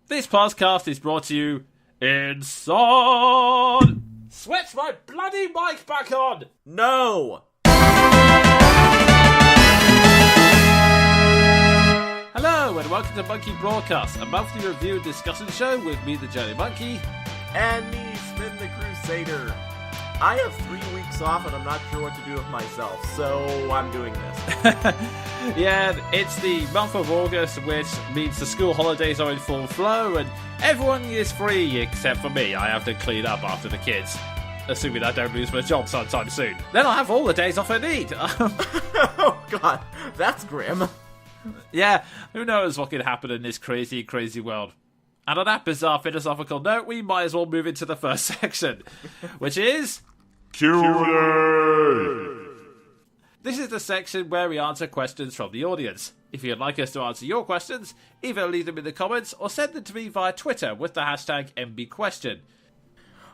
This podcast is brought to you in son. Switch my bloody mic back on! No! Hello and welcome to Monkey Broadcast, a monthly review and discussion show with me, the Jonin Monkey. And me, Sven the Crusader. I have 3 weeks off and I'm not sure what to do with myself, so I'm doing this. Yeah, it's the month of August, which means the school holidays are in full flow and everyone is free except for me. I have to clean up after the kids, assuming I don't lose my job sometime soon. Then I'll have all the days off I need. Oh god, that's grim. Yeah, who knows what could happen in this crazy, crazy world. And on that bizarre philosophical note, we might as well move into the first section, which is Q&A. This is the section where we answer questions from the audience. If you'd like us to answer your questions, either leave them in the comments or send them to me via Twitter with the hashtag MBQuestion.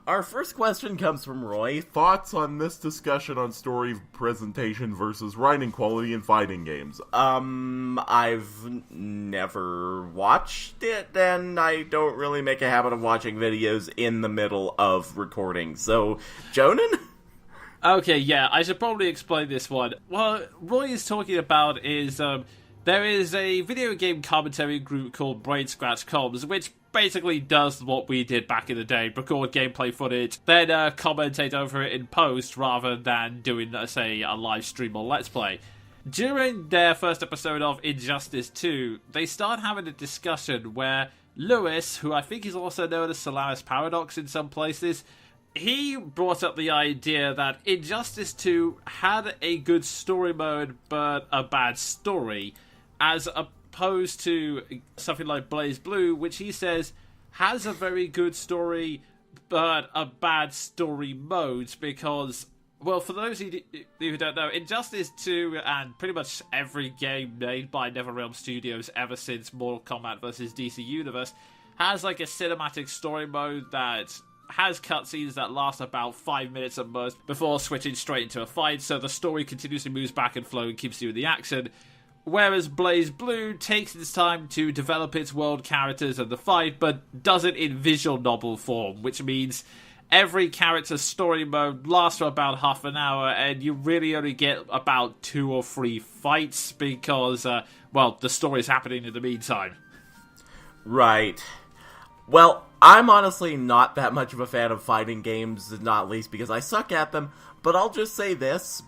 Our first question comes from Roy. Thoughts on this discussion on story presentation versus writing quality in fighting games? I've never watched it, and I don't really make a habit of watching videos in the middle of recording. So, Jonin? Okay, yeah, I should probably explain this one. What Roy is talking about is, there is a video game commentary group called Brain Scratch Comms, which basically does what we did back in the day, record gameplay footage, then commentate over it in post rather than doing, say, a live stream or let's play. During their first episode of Injustice 2, they start having a discussion where Lewis, who I think is also known as Solaris Paradox in some places, he brought up the idea that Injustice 2 had a good story mode but a bad story, as opposed to something like Blaze Blue, which he says has a very good story but a bad story mode because, well, for those who don't know, Injustice 2 and pretty much every game made by NetherRealm Studios ever since Mortal Kombat vs. DC Universe has like a cinematic story mode that has cutscenes that last about 5 minutes at most before switching straight into a fight, so the story continuously moves back and flow and keeps you in the action. Whereas Blaze Blue takes its time to develop its world characters and the fight, but does it in visual novel form, which means every character's story mode lasts for about half an hour, and you really only get about 2 or 3 fights because, well, the story's happening in the meantime. Right. Well, I'm honestly not that much of a fan of fighting games, not least because I suck at them, but I'll just say this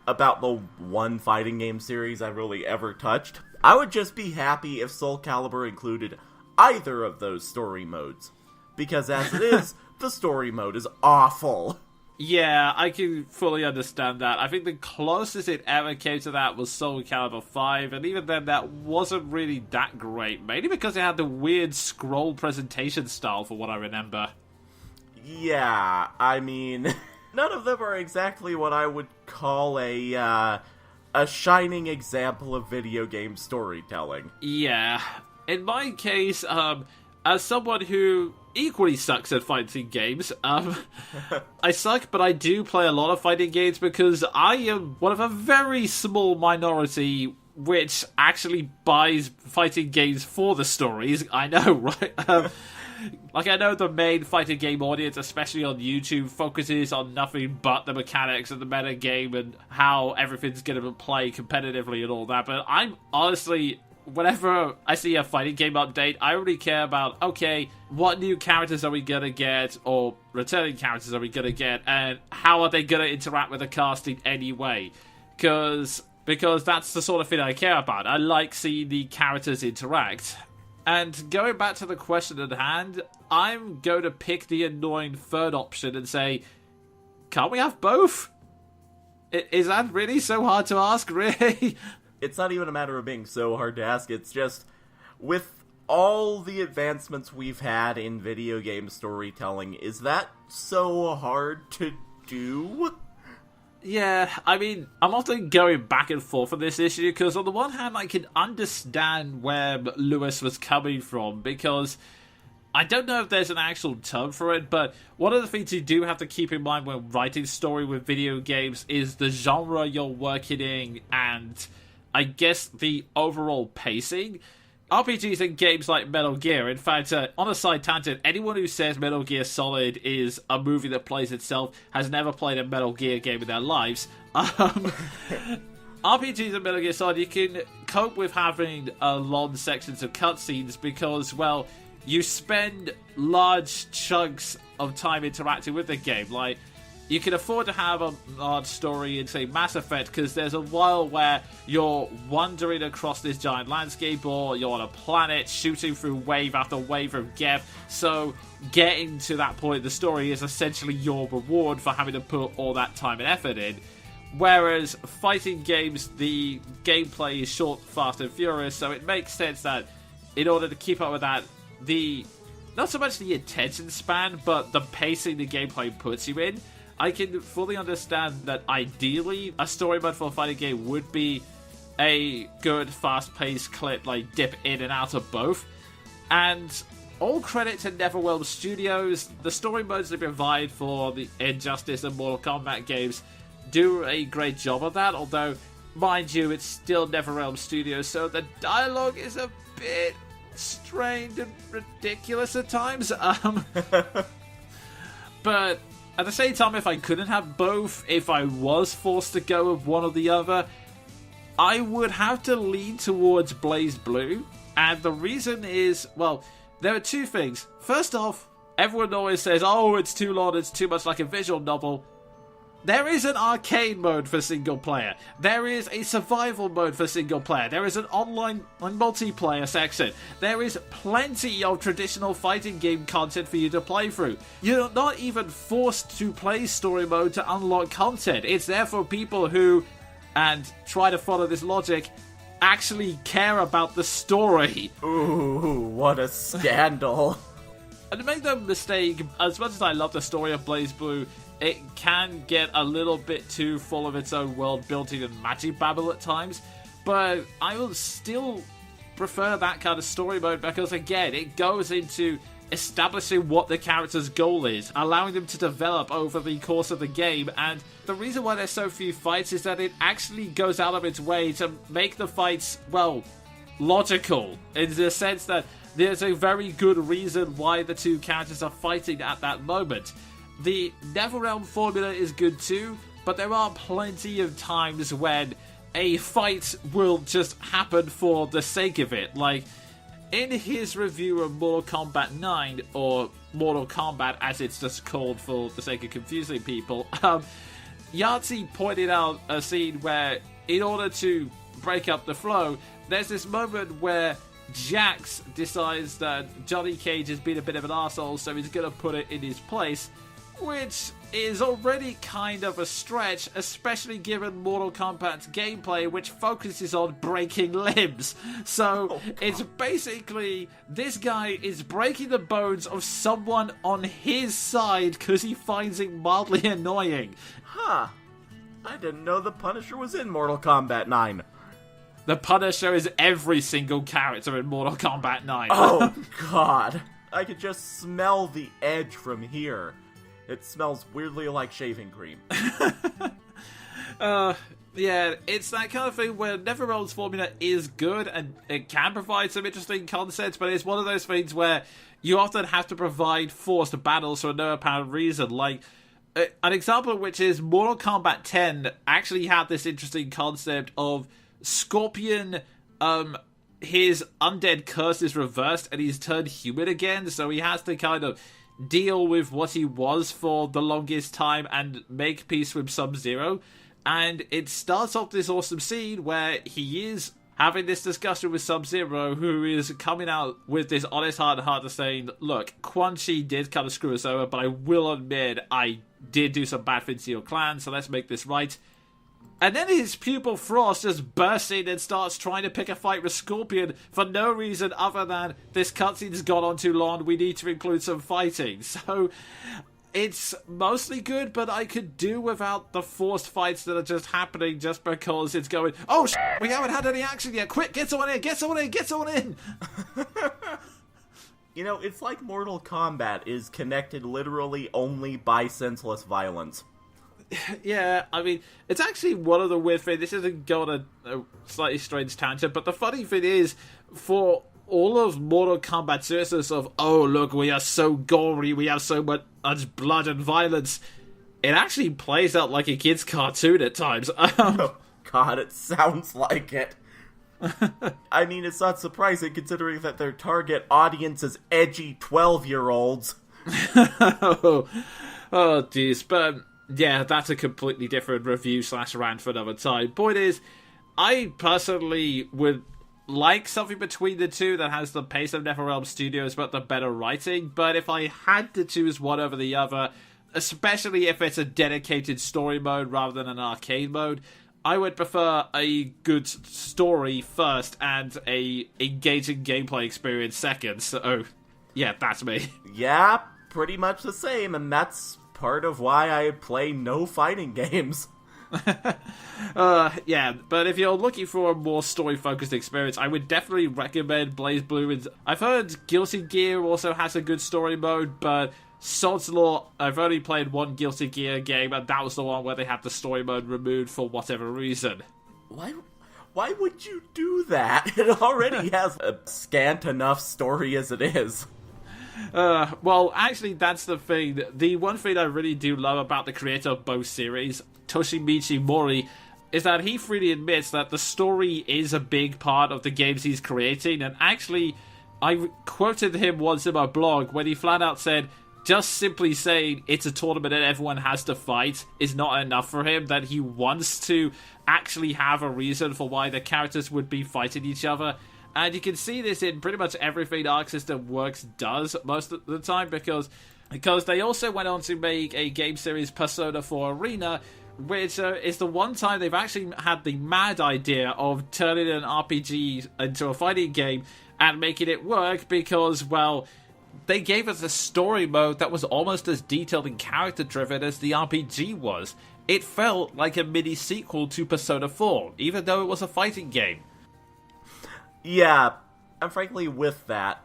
about the one fighting game series I really ever touched. I would just be happy if Soul Calibur included either of those story modes. Because as it is, the story mode is awful. Yeah, I can fully understand that. I think the closest it ever came to that was Soul Calibur 5, and even then that wasn't really that great, mainly because it had the weird scroll presentation style for what I remember. Yeah, I mean, none of them are exactly what I would call a shining example of video game storytelling. Yeah. In my case, as someone who equally sucks at fighting games, I suck, but I do play a lot of fighting games because I am one of a very small minority which actually buys fighting games for the stories. I know, right? Like, I know the main fighting game audience, especially on YouTube, focuses on nothing but the mechanics and the meta game and how everything's going to play competitively and all that, but I'm honestly, whenever I see a fighting game update, I really care about, okay, what new characters are we gonna get, or returning characters are we gonna get, and how are they gonna interact with the cast in any way? Because that's the sort of thing I care about. I like seeing the characters interact. And going back to the question at hand, I'm going to pick the annoying third option and say, can't we have both? Is that really so hard to ask, really? It's not even a matter of being so hard to ask, it's just, with all the advancements we've had in video game storytelling, is that so hard to do? Yeah, I mean, I'm often going back and forth on this issue, because on the one hand, I can understand where Lewis was coming from, because I don't know if there's an actual term for it, but one of the things you do have to keep in mind when writing story with video games is the genre you're working in, and I guess the overall pacing, RPGs in games like Metal Gear. In fact, on a side tangent, anyone who says Metal Gear Solid is a movie that plays itself has never played a Metal Gear game in their lives. RPGs in Metal Gear Solid, you can cope with having long sections of cutscenes because, well, you spend large chunks of time interacting with the game. Like, you can afford to have a large story in, say, Mass Effect, because there's a while where you're wandering across this giant landscape, or you're on a planet shooting through wave after wave of Geth. So getting to that point of the story is essentially your reward for having to put all that time and effort in. Whereas fighting games, the gameplay is short, fast, and furious, so it makes sense that in order to keep up with that, not so much the attention span, but the pacing the gameplay puts you in, I can fully understand that ideally a story mode for a fighting game would be a good, fast-paced clip, like dip in and out of both. And all credit to NetherRealm Studios. The story modes they provide for the Injustice and Mortal Kombat games do a great job of that, although, mind you, it's still NetherRealm Studios, so the dialogue is a bit strained and ridiculous at times. But at the same time, if I couldn't have both, if I was forced to go with one or the other, I would have to lean towards BlazBlue. And the reason is, well, there are two things. First off, everyone always says, oh, it's too long, it's too much like a visual novel. There is an arcade mode for single player. There is a survival mode for single player. There is an online multiplayer section. There is plenty of traditional fighting game content for you to play through. You're not even forced to play story mode to unlock content. It's there for people who, and try to follow this logic, actually care about the story. Ooh, what a scandal. And to make no mistake, as much as I love the story of BlazBlue, it can get a little bit too full of its own world building and magic babble at times, but I will still prefer that kind of story mode because, again, it goes into establishing what the character's goal is, allowing them to develop over the course of the game. And the reason why there's so few fights is that it actually goes out of its way to make the fights, well, logical, in the sense that there's a very good reason why the two characters are fighting at that moment. The NetherRealm formula is good too, but there are plenty of times when a fight will just happen for the sake of it. Like, in his review of Mortal Kombat 9, or Mortal Kombat as it's just called for the sake of confusing people, Yahtzee pointed out a scene where, in order to break up the flow, there's this moment where Jax decides that Johnny Cage has been a bit of an arsehole, so he's going to put it in his place, which is already kind of a stretch, especially given Mortal Kombat's gameplay, which focuses on breaking limbs. So it's basically, this guy is breaking the bones of someone on his side because he finds it mildly annoying. Huh. I didn't know the Punisher was in Mortal Kombat 9. The Punisher is every single character in Mortal Kombat 9. Oh, God. I could just smell the edge from here. It smells weirdly like shaving cream. Yeah, it's that kind of thing where NetherRealm's formula is good and it can provide some interesting concepts, but it's one of those things where you often have to provide forced battles for no apparent reason. Like, an example of which is Mortal Kombat 10 actually had this interesting concept of Scorpion, his undead curse is reversed and he's turned human again, so he has to kind of deal with what he was for the longest time and make peace with Sub-Zero. And it starts off this awesome scene where he is having this discussion with Sub-Zero, who is coming out with this honest heart to saying, look, Quan Chi did kind of screw us over, but I will admit I did do some bad things to your clan, so let's make this right. And then his pupil Frost just bursts in and starts trying to pick a fight with Scorpion for no reason other than this cutscene's gone on too long, we need to include some fighting. So it's mostly good, but I could do without the forced fights that are just happening just because it's going, oh, we haven't had any action yet, quick, get someone in, get someone in, get someone in! You know, it's like Mortal Kombat is connected literally only by senseless violence. Yeah, I mean, it's actually one of the weird things. This isn't going on a slightly strange tangent, but the funny thing is, for all of Mortal Kombat's instances of, oh, look, we are so gory, we have so much blood and violence, it actually plays out like a kid's cartoon at times. Oh, God, it sounds like it. I mean, it's not surprising considering that their target audience is edgy 12-year-olds. Oh, geez. But, yeah, that's a completely different review/rant for another time. Point is, I personally would like something between the two that has the pace of NetherRealm Studios but the better writing, but if I had to choose one over the other, especially if it's a dedicated story mode rather than an arcade mode, I would prefer a good story first and a engaging gameplay experience second. So, yeah, that's me. Yeah, pretty much the same, and that's part of why I play no fighting games. Yeah, but if you're looking for a more story-focused experience, I would definitely recommend BlazBlue. I've heard Guilty Gear also has a good story mode, but Sod's Law, I've only played one Guilty Gear game, and that was the one where they had the story mode removed for whatever reason. Why would you do that? It already has a scant enough story as it is. Well, actually, that's the thing. The one thing I really do love about the creator of both series, Toshimichi Mori, is that he freely admits that the story is a big part of the games he's creating, and actually, I quoted him once in my blog when he flat out said, just simply saying it's a tournament and everyone has to fight is not enough for him, that he wants to actually have a reason for why the characters would be fighting each other. And you can see this in pretty much everything Arc System Works does most of the time, because they also went on to make a game series, Persona 4 Arena, which is the one time they've actually had the mad idea of turning an RPG into a fighting game and making it work, because, well, they gave us a story mode that was almost as detailed and character-driven as the RPG was. It felt like a mini-sequel to Persona 4, even though it was a fighting game. Yeah, I'm frankly with that,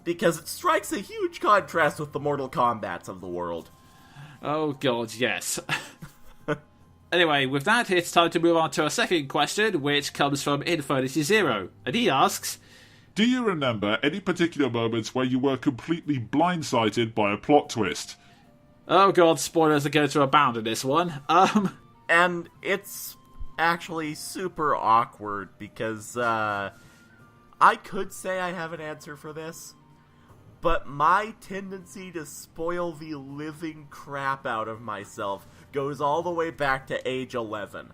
because it strikes a huge contrast with the Mortal Kombats of the world. Oh god, yes. Anyway, with that, it's time to move on to our second question, which comes from Infinity Zero, and he asks, do you remember any particular moments where you were completely blindsided by a plot twist? Oh god, spoilers are going to abound in this one. And it's actually super awkward, because, I could say I have an answer for this, but my tendency to spoil the living crap out of myself goes all the way back to age 11.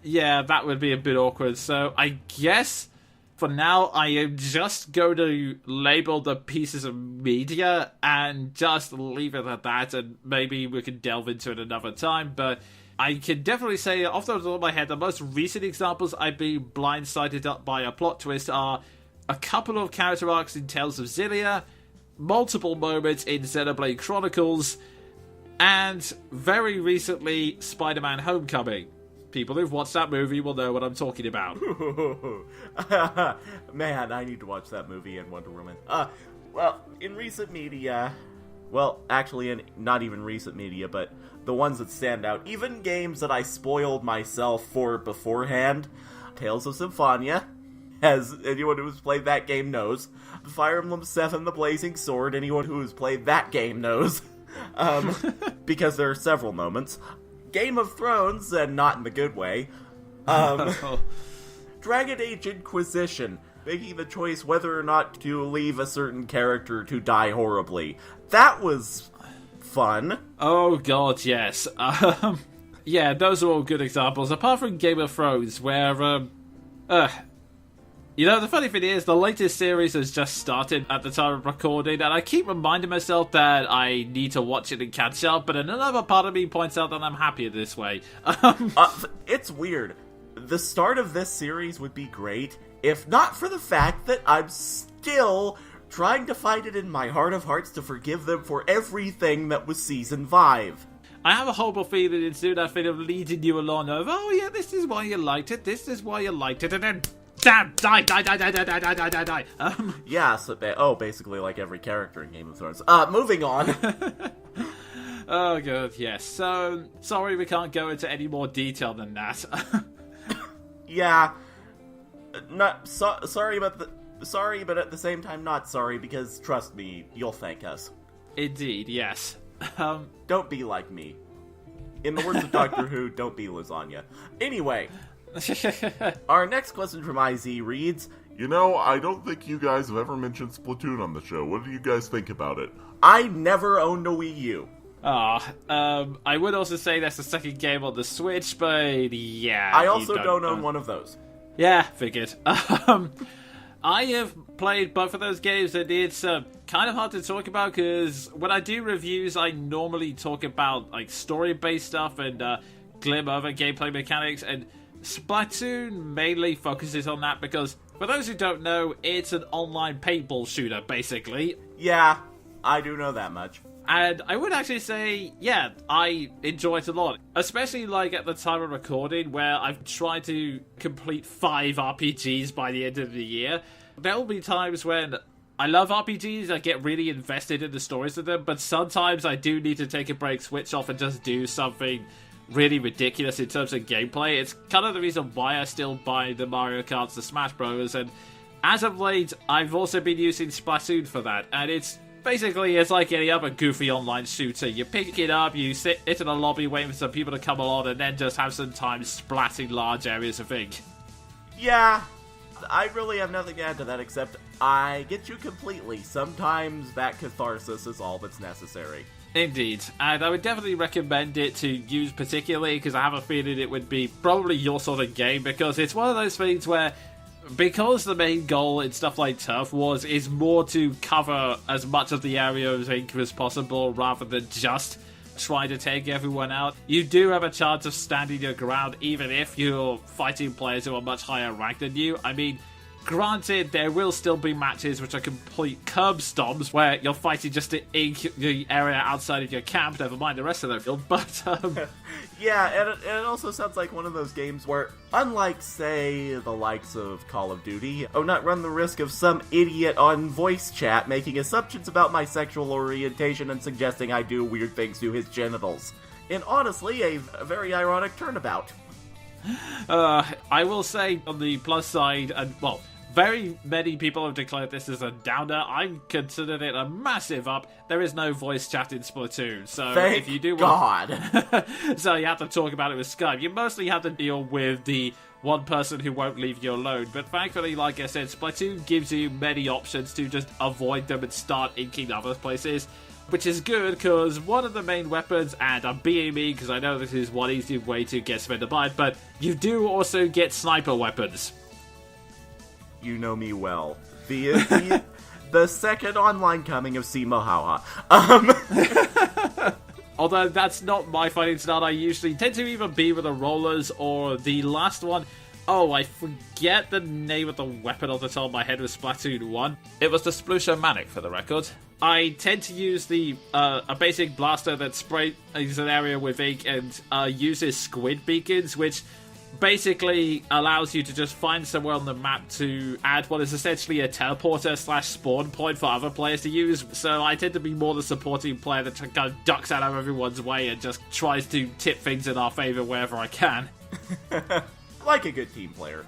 Yeah, that would be a bit awkward. So I guess for now I am just going to label the pieces of media and just leave it at that, and maybe we can delve into it another time, but I can definitely say, off the top of my head, the most recent examples I've been blindsided up by a plot twist are a couple of character arcs in Tales of Xillia, multiple moments in Xenoblade Chronicles, and very recently, Spider-Man Homecoming. People who've watched that movie will know what I'm talking about. Man, I need to watch that movie and Wonder Woman. Well, in recent media... Well, actually, not even recent media, but the ones that stand out. Even games that I spoiled myself for beforehand. Tales of Symphonia, as anyone who's played that game knows. Fire Emblem 7, The Blazing Sword, anyone who has played that game knows. Because there are several moments. Game of Thrones, and not in the good way. Dragon Age Inquisition, making the choice whether or not to leave a certain character to die horribly. That was fun. Oh god, yes. Yeah, those are all good examples, apart from Game of Thrones, where, you know, the funny thing is, the latest series has just started at the time of recording, and I keep reminding myself that I need to watch it and catch up, but another part of me points out that I'm happier this way. It's weird. The start of this series would be great, if not for the fact that I'm still trying to find it in my heart of hearts to forgive them for everything that was Season 5. I have a horrible feeling it's doing that thing of leading you along over, oh yeah, this is why you liked it, this is why you liked it, and then, damn, die. Yeah, so, basically like every character in Game of Thrones. Moving on. Oh god, yes. So, sorry we can't go into any more detail than that. Yeah. Sorry, but at the same time, not sorry, because trust me, you'll thank us. Indeed, yes. Don't be like me. In the words of Doctor Who, don't be lasagna. Anyway, our next question from IZ reads, I don't think you guys have ever mentioned Splatoon on the show. What do you guys think about it? I never owned a Wii U. I would also say that's the second game on the Switch, but yeah. I also don't own one of those. Yeah, figured. I have played both of those games, and it's kind of hard to talk about, because when I do reviews, I normally talk about like story-based stuff and glim over gameplay mechanics, and Splatoon mainly focuses on that because, for those who don't know, it's an online paintball shooter, basically. Yeah, I do know that much. And I would actually say, yeah, I enjoy it a lot. Especially, like, at the time of recording, where I've tried to complete 5 RPGs by the end of the year. There will be times when I love RPGs, I get really invested in the stories of them, but sometimes I do need to take a break, switch off, and just do something really ridiculous in terms of gameplay. It's kind of the reason why I still buy the Mario Karts, the Smash Bros. And as of late, I've also been using Splatoon for that, and it's basically, it's like any other goofy online shooter. You pick it up, you sit in a lobby waiting for some people to come along, and then just have some time splatting large areas of ink. Yeah, I really have nothing to add to that except I get you completely. Sometimes that catharsis is all that's necessary. Indeed, and I would definitely recommend it to use particularly because I have a feeling it would be probably your sort of game, because it's one of those things where, because the main goal in stuff like Turf Wars is more to cover as much of the area of ink as possible rather than just trying to take everyone out, you do have a chance of standing your ground even if you're fighting players who are much higher ranked than you. I mean, granted, there will still be matches which are complete curb stomps where you're fighting just to ink the area outside of your camp, never mind the rest of the field, but yeah, and it also sounds like one of those games where, unlike, say, the likes of Call of Duty, I would not run the risk of some idiot on voice chat making assumptions about my sexual orientation and suggesting I do weird things to his genitals. And honestly, a very ironic turnabout. I will say, on the plus side, and well, very many people have declared this as a downer. I'm considered it a massive up. There is no voice chat in Splatoon, so Thank if you do God. So you have to talk about it with Skype. You mostly have to deal with the one person who won't leave you alone, but thankfully, like I said, Splatoon gives you many options to just avoid them and start inking other places, which is good, because one of the main weapons, and I'm being me because I know this is one easy way to get Sven to buy it, but you do also get sniper weapons. You know me well. The second online coming of Simo Haha. Although that's not my fighting style, I usually tend to either be with the rollers or the last one. Oh, I forget the name of the weapon off the top of my head with Splatoon 1. It was the Splusher Manic, for the record. I tend to use the a basic blaster that sprays an area with ink and uses squid beacons, which basically allows you to just find somewhere on the map to add what is essentially a teleporter / spawn point for other players to use. So I tend to be more the supporting player that kind of ducks out of everyone's way and just tries to tip things in our favour wherever I can. Like a good team player.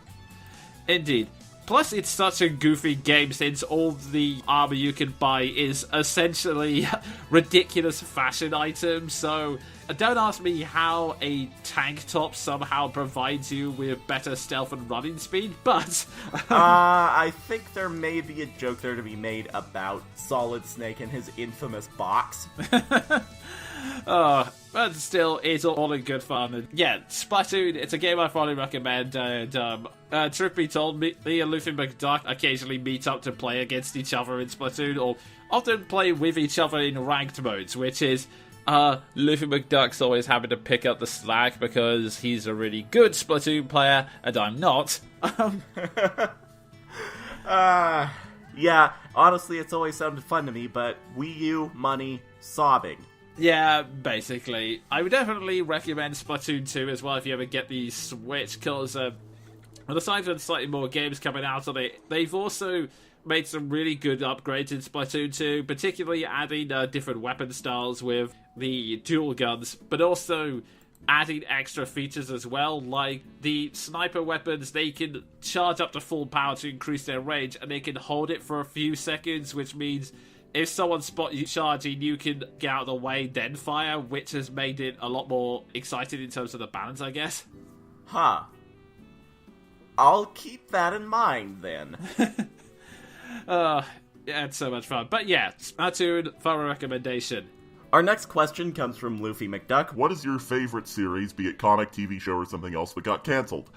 Indeed. Plus, it's such a goofy game since all the armor you can buy is essentially ridiculous fashion items, so don't ask me how a tank top somehow provides you with better stealth and running speed, but I think there may be a joke there to be made about Solid Snake and his infamous box. But still, it's all in good fun. And yeah, Splatoon, it's a game I thoroughly recommend. And truth be told, me and Luffy McDuck occasionally meet up to play against each other in Splatoon, or often play with each other in ranked modes, which is Luffy McDuck's always having to pick up the slack because he's a really good Splatoon player, and I'm not. Yeah, honestly, it's always sounded fun to me, but Wii U, money, sobbing. Yeah, basically. I would definitely recommend Splatoon 2 as well if you ever get the Switch, because aside from slightly more games coming out on it, they've also made some really good upgrades in Splatoon 2, particularly adding different weapon styles with the dual guns, but also adding extra features as well, like the sniper weapons, they can charge up to full power to increase their range, and they can hold it for a few seconds, which means if someone spots you charging, you can get out of the way, then fire, which has made it a lot more exciting in terms of the balance, I guess. Huh. I'll keep that in mind, then. Yeah, it's so much fun. But yeah, Splatoon, for a recommendation. Our next question comes from Luffy McDuck. What is your favorite series, be it comic, TV show, or something else, that got cancelled?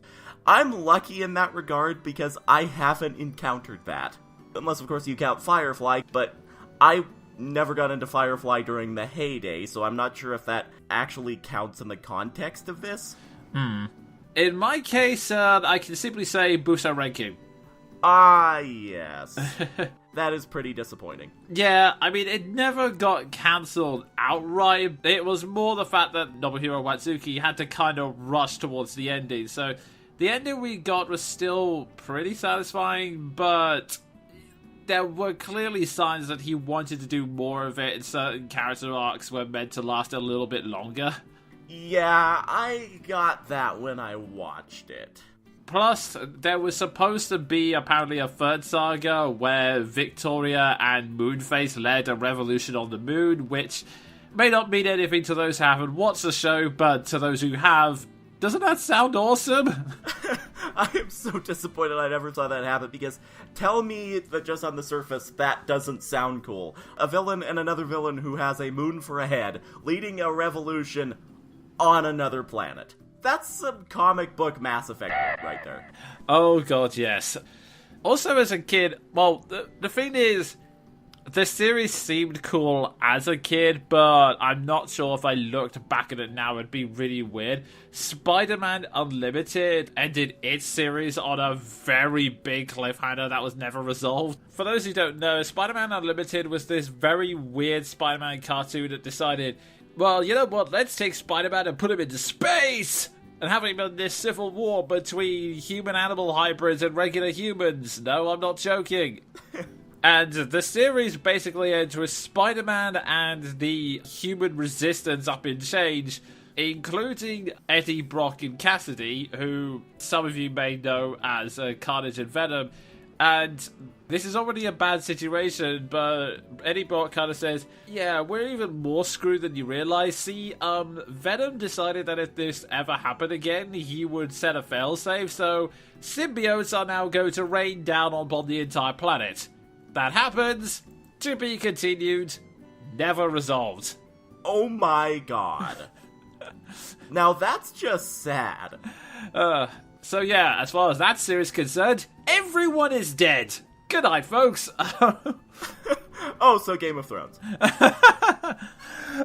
I'm lucky in that regard because I haven't encountered that. Unless, of course, you count Firefly, but I never got into Firefly during the heyday, so I'm not sure if that actually counts in the context of this. In my case, I can simply say Busa Ranking. Ah, yes. That is pretty disappointing. Yeah, I mean, it never got cancelled outright. It was more the fact that Nobuhiro Watsuki had to kind of rush towards the ending. So the ending we got was still pretty satisfying, but there were clearly signs that he wanted to do more of it, and certain character arcs were meant to last a little bit longer. Yeah, I got that when I watched it. Plus, there was supposed to be apparently a third saga where Victoria and Moonface led a revolution on the moon, which may not mean anything to those who haven't watched the show, but to those who have, doesn't that sound awesome? I am so disappointed I never saw that happen, because tell me that just on the surface that doesn't sound cool. A villain and another villain who has a moon for a head, leading a revolution on another planet. That's some comic book Mass Effect right there. Oh god, yes. Also as a kid, well, the thing is, the series seemed cool as a kid, but I'm not sure if I looked back at it now, it'd be really weird. Spider-Man Unlimited ended its series on a very big cliffhanger that was never resolved. For those who don't know, Spider-Man Unlimited was this very weird Spider-Man cartoon that decided, well, you know what, let's take Spider-Man and put him into space! And having been this civil war between human-animal hybrids and regular humans. No, I'm not joking. And the series basically ends with Spider-Man and the human resistance up in change, including Eddie Brock and Cassidy, who some of you may know as Carnage and Venom. And this is already a bad situation, but Eddie Brock kind of says, yeah, we're even more screwed than you realize. See, Venom decided that if this ever happened again, he would set a failsafe, so symbiotes are now going to rain down upon the entire planet. That happens, to be continued, never resolved. Oh my god. Now that's just sad. So yeah, as far as that series is concerned, everyone is dead. Good night, folks. Oh, so Game of Thrones.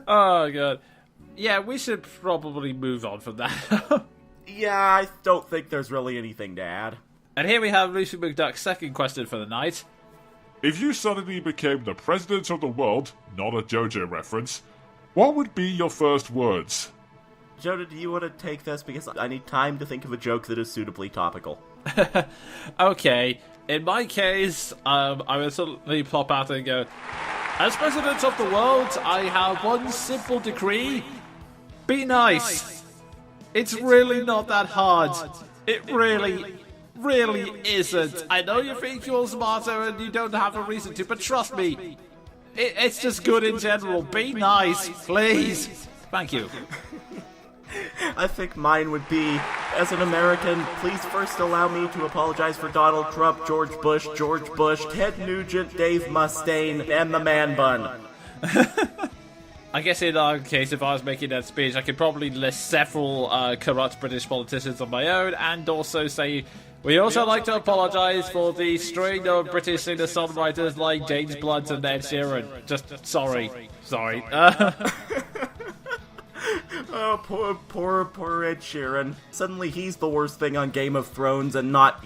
Oh, God. Yeah, we should probably move on from that. Yeah, I don't think there's really anything to add. And here we have Lucy McDuck's second question for the night. If you suddenly became the president of the world, not a JoJo reference, what would be your first words? Jonah, do you want to take this? Because I need time to think of a joke that is suitably topical. Okay, in my case, I will suddenly plop out and go, as president of the world, I have one simple decree. Be nice. It's really not that hard. It really isn't. I know you think you're smarter and you don't have a reason to, but trust me, it's just good in general. Be nice, please. Thank you. I think mine would be, as an American, please first allow me to apologize for Donald Trump, George Bush, Ted Nugent, Dave Mustaine, and the man bun. I guess in our case, if I was making that speech, I could probably list several corrupt British politicians of my own, and also say, we also like to apologise for the string of British singer-songwriters like James Blunt and Ed Sheeran. Just sorry. Oh, poor Ed Sheeran. Suddenly he's the worst thing on Game of Thrones and not,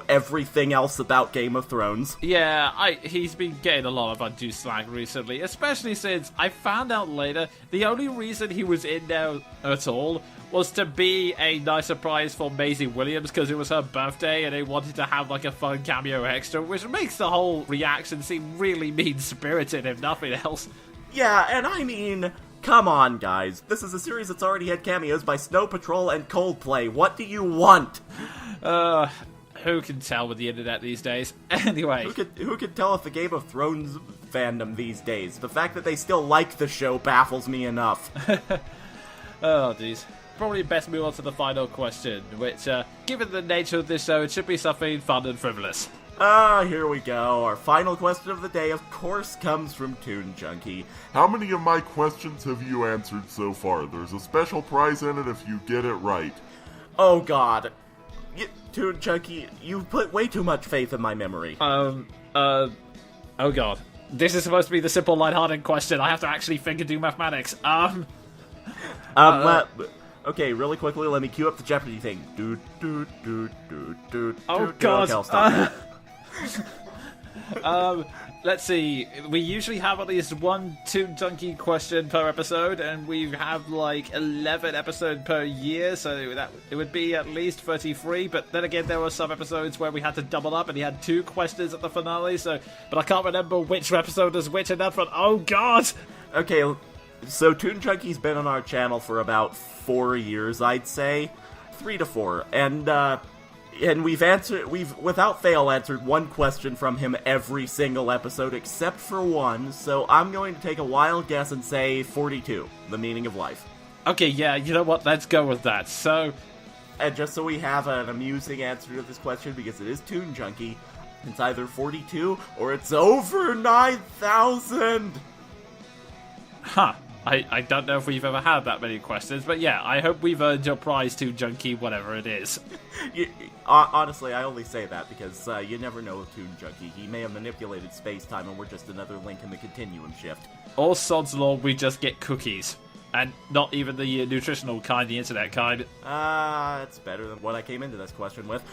everything else about Game of Thrones. Yeah, he's been getting a lot of undue slack recently, especially since I found out later the only reason he was in there at all was to be a nice surprise for Maisie Williams because it was her birthday and they wanted to have like a fun cameo extra, which makes the whole reaction seem really mean-spirited if nothing else. Yeah, and I mean, Come on, guys. This is a series that's already had cameos by Snow Patrol and Coldplay. What do you want? Who can tell with the internet these days? Anyway. Who could tell if the Game of Thrones fandom these days? The fact that they still like the show baffles me enough. Oh, jeez. Probably best move on to the final question, which, given the nature of this show, it should be something fun and frivolous. Here we go. Our final question of the day, of course, comes from Toon Junkie. How many of my questions have you answered so far? There's a special prize in it if you get it right. Oh, God. Toon Junkie, you've put way too much faith in my memory. Oh, God. This is supposed to be the simple, lighthearted question. I have to actually think and do mathematics. Okay, really quickly, let me cue up the Jeopardy thing. Oh, God. Okay, I'll stop. Let's see. We usually have at least one Toon Junkie question per episode, and we have like 11 episodes per year, so that it would be at least 33. But then again, there were some episodes where we had to double up, and he had 2 questions at the finale. But I can't remember which episode is which in that one. Oh God! Okay, so Toon Junkie's been on our channel for about 4 years, I'd say, 3 to 4, and we've without fail answered one question from him every single episode except for one, so I'm going to take a wild guess and say 42, the meaning of life. Okay, yeah, you know what, let's go with that. So, and just so we have an amusing answer to this question, because it is Toon Junkie, it's either 42 or it's over 9,000! Huh. I don't know if we've ever had that many questions, but yeah, I hope we've earned your prize, Toon Junkie, whatever it is. Honestly, I only say that because you never know with Toon Junkie. He may have manipulated space-time and we're just another link in the continuum shift. Or sod's law, we just get cookies. And not even the nutritional kind, the internet kind. It's better than what I came into this question with.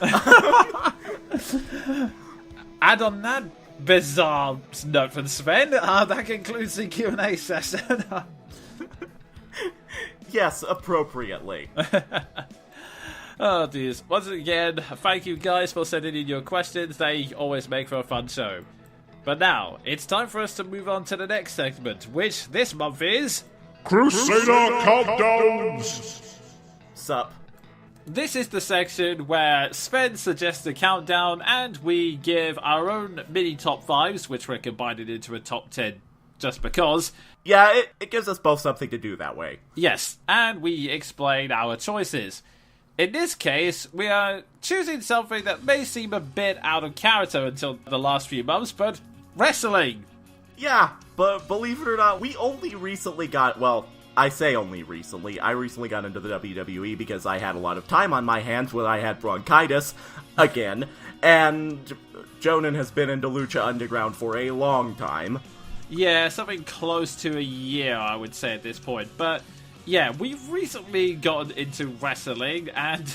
And on that bizarre note from Sven, that concludes the Q&A session. Yes, appropriately. Oh, geez. Once again, thank you guys for sending in your questions. They always make for a fun show. But now, it's time for us to move on to the next segment, which this month is... Crusader Countdowns! Sup. This is the section where Sven suggests a countdown and we give our own mini top 5s, which we're combining into a top 10 just because. Yeah, it gives us both something to do that way. Yes, and we explain our choices. In this case, we are choosing something that may seem a bit out of character until the last few months, but wrestling! Yeah, but believe it or not, we only recently got, well, I say only recently. I recently got into the WWE because I had a lot of time on my hands when I had bronchitis, again, and Jonin has been into Lucha Underground for a long time. Yeah, something close to a year, I would say, at this point. But, yeah, we've recently gotten into wrestling, and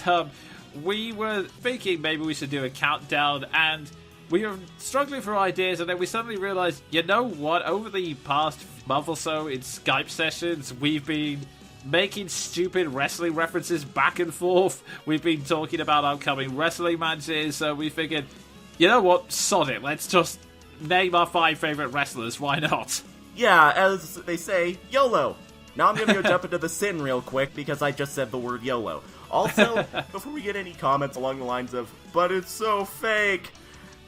we were thinking maybe we should do a countdown, and we were struggling for ideas, and then we suddenly realized, you know what, over the past month or so in Skype sessions, we've been making stupid wrestling references back and forth. We've been talking about upcoming wrestling matches, so we figured, you know what, sod it, let's just name our 5 favorite wrestlers, why not? Yeah, as they say, YOLO! Now I'm gonna go jump into the sin real quick because I just said the word YOLO. Also, before we get any comments along the lines of, but it's so fake,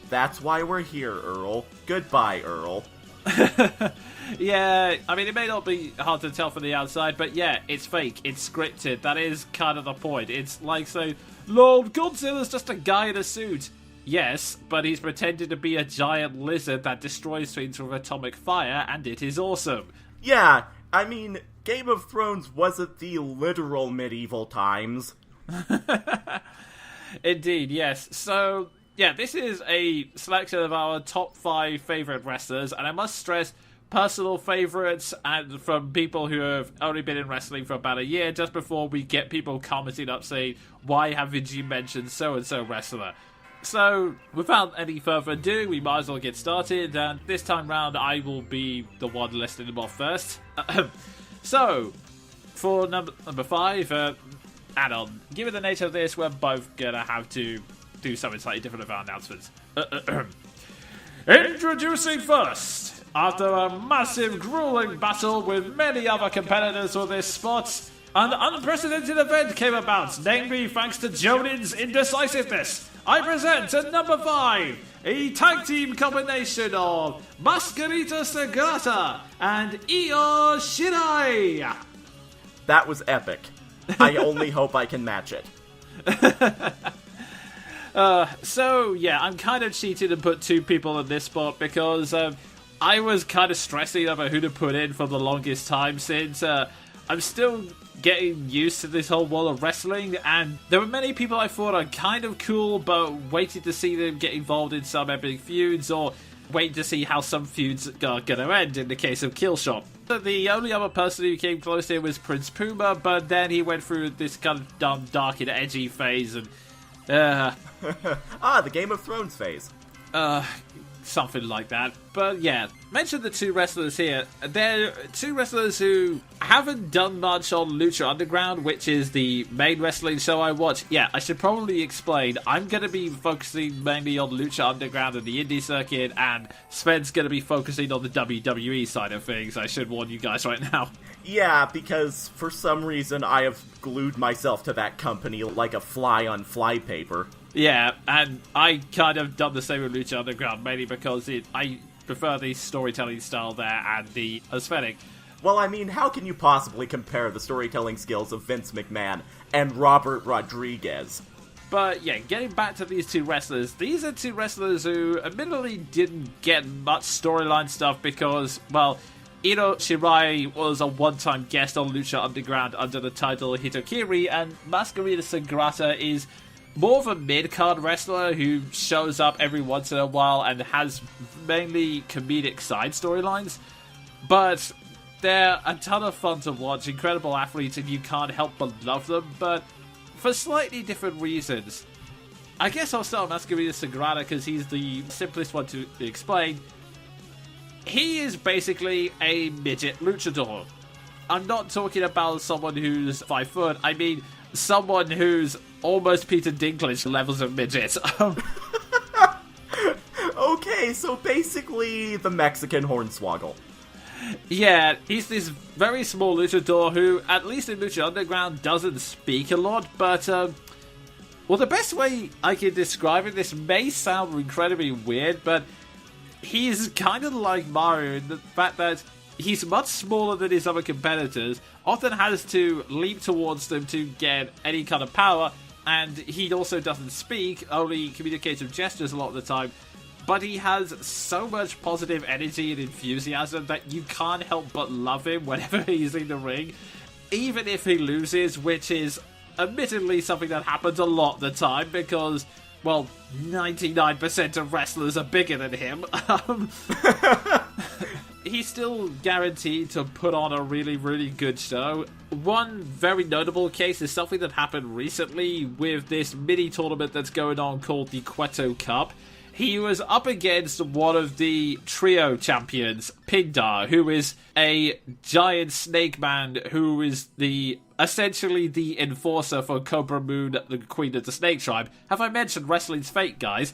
that's why we're here, Earl. Goodbye, Earl. Yeah, I mean, it may not be hard to tell from the outside, but yeah, it's fake, it's scripted, that is kind of the point. It's like saying, Lord Godzilla's just a guy in a suit. Yes, but he's pretended to be a giant lizard that destroys things with atomic fire, and it is awesome. Yeah, I mean, Game of Thrones wasn't the literal medieval times. Indeed, yes. So, yeah, this is a selection of our top 5 favourite wrestlers, and I must stress, personal favourites and from people who have only been in wrestling for about a year, just before we get people commenting up saying, why haven't you mentioned so-and-so wrestler? So, without any further ado, we might as well get started, and this time round I will be the one listing them off first. So, for number 5, add-on. Given the nature of this, we're both gonna have to do something slightly different with our announcements. Introducing first, After a massive, grueling battle with many other competitors for this spot, an unprecedented event came about, namely thanks to Jonin's indecisiveness. I present at number 5, a tag team combination of Masquerita Sagrada and Io Shirai. That was epic. I only hope I can match it. So, yeah, I'm kind of cheated and put 2 people in this spot because I was kind of stressing over who to put in for the longest time since I'm still getting used to this whole world of wrestling, and there were many people I thought are kind of cool, but waited to see them get involved in some epic feuds, or wait to see how some feuds are going to end in the case of Killshot. The only other person who came close here was Prince Puma, but then he went through this kind of dumb, dark and edgy phase, and the Game of Thrones phase. Something like that. But yeah, mention the 2 wrestlers here. They're 2 wrestlers who haven't done much on Lucha Underground, which is the main wrestling show I watch. Yeah, I should probably explain. I'm going to be focusing mainly on Lucha Underground and the indie circuit, and Sven's going to be focusing on the WWE side of things. I should warn you guys right now. Yeah, because for some reason I have glued myself to that company like a fly on flypaper. Yeah, and I kind of done the same with Lucha Underground, mainly because I prefer the storytelling style there and the aesthetic. Well, I mean, how can you possibly compare the storytelling skills of Vince McMahon and Robert Rodriguez? But yeah, getting back to these 2 wrestlers, these are 2 wrestlers who admittedly didn't get much storyline stuff because, well, Io Shirai was a one-time guest on Lucha Underground under the title Hitokiri, and Masquerita Sagrada is more of a mid-card wrestler who shows up every once in a while and has mainly comedic side storylines. But they're a ton of fun to watch, incredible athletes, and you can't help but love them, but for slightly different reasons. I guess I'll start with Masquerita Sagrada because he's the simplest one to explain. He is basically a midget luchador. I'm not talking about someone who's 5 foot, I mean someone who's almost Peter Dinklage levels of midget. Okay, so basically the Mexican Hornswoggle. Yeah, he's this very small luchador who, at least in Lucha Underground, doesn't speak a lot, but, well, the best way I can describe it, this may sound incredibly weird, but he's kind of like Mario in the fact that he's much smaller than his other competitors, often has to leap towards them to get any kind of power, and he also doesn't speak, only communicates with gestures a lot of the time, but he has so much positive energy and enthusiasm that you can't help but love him whenever he's in the ring, even if he loses, which is admittedly something that happens a lot of the time, because, well, 99% of wrestlers are bigger than him. He's still guaranteed to put on a really, really good show. One very notable case is something that happened recently with this mini tournament that's going on called the Cueto Cup. He was up against one of the trio champions, Pindar, who is a giant snake man who is essentially the enforcer for Cobra Moon, the queen of the snake tribe. Have I mentioned wrestling's fake, guys?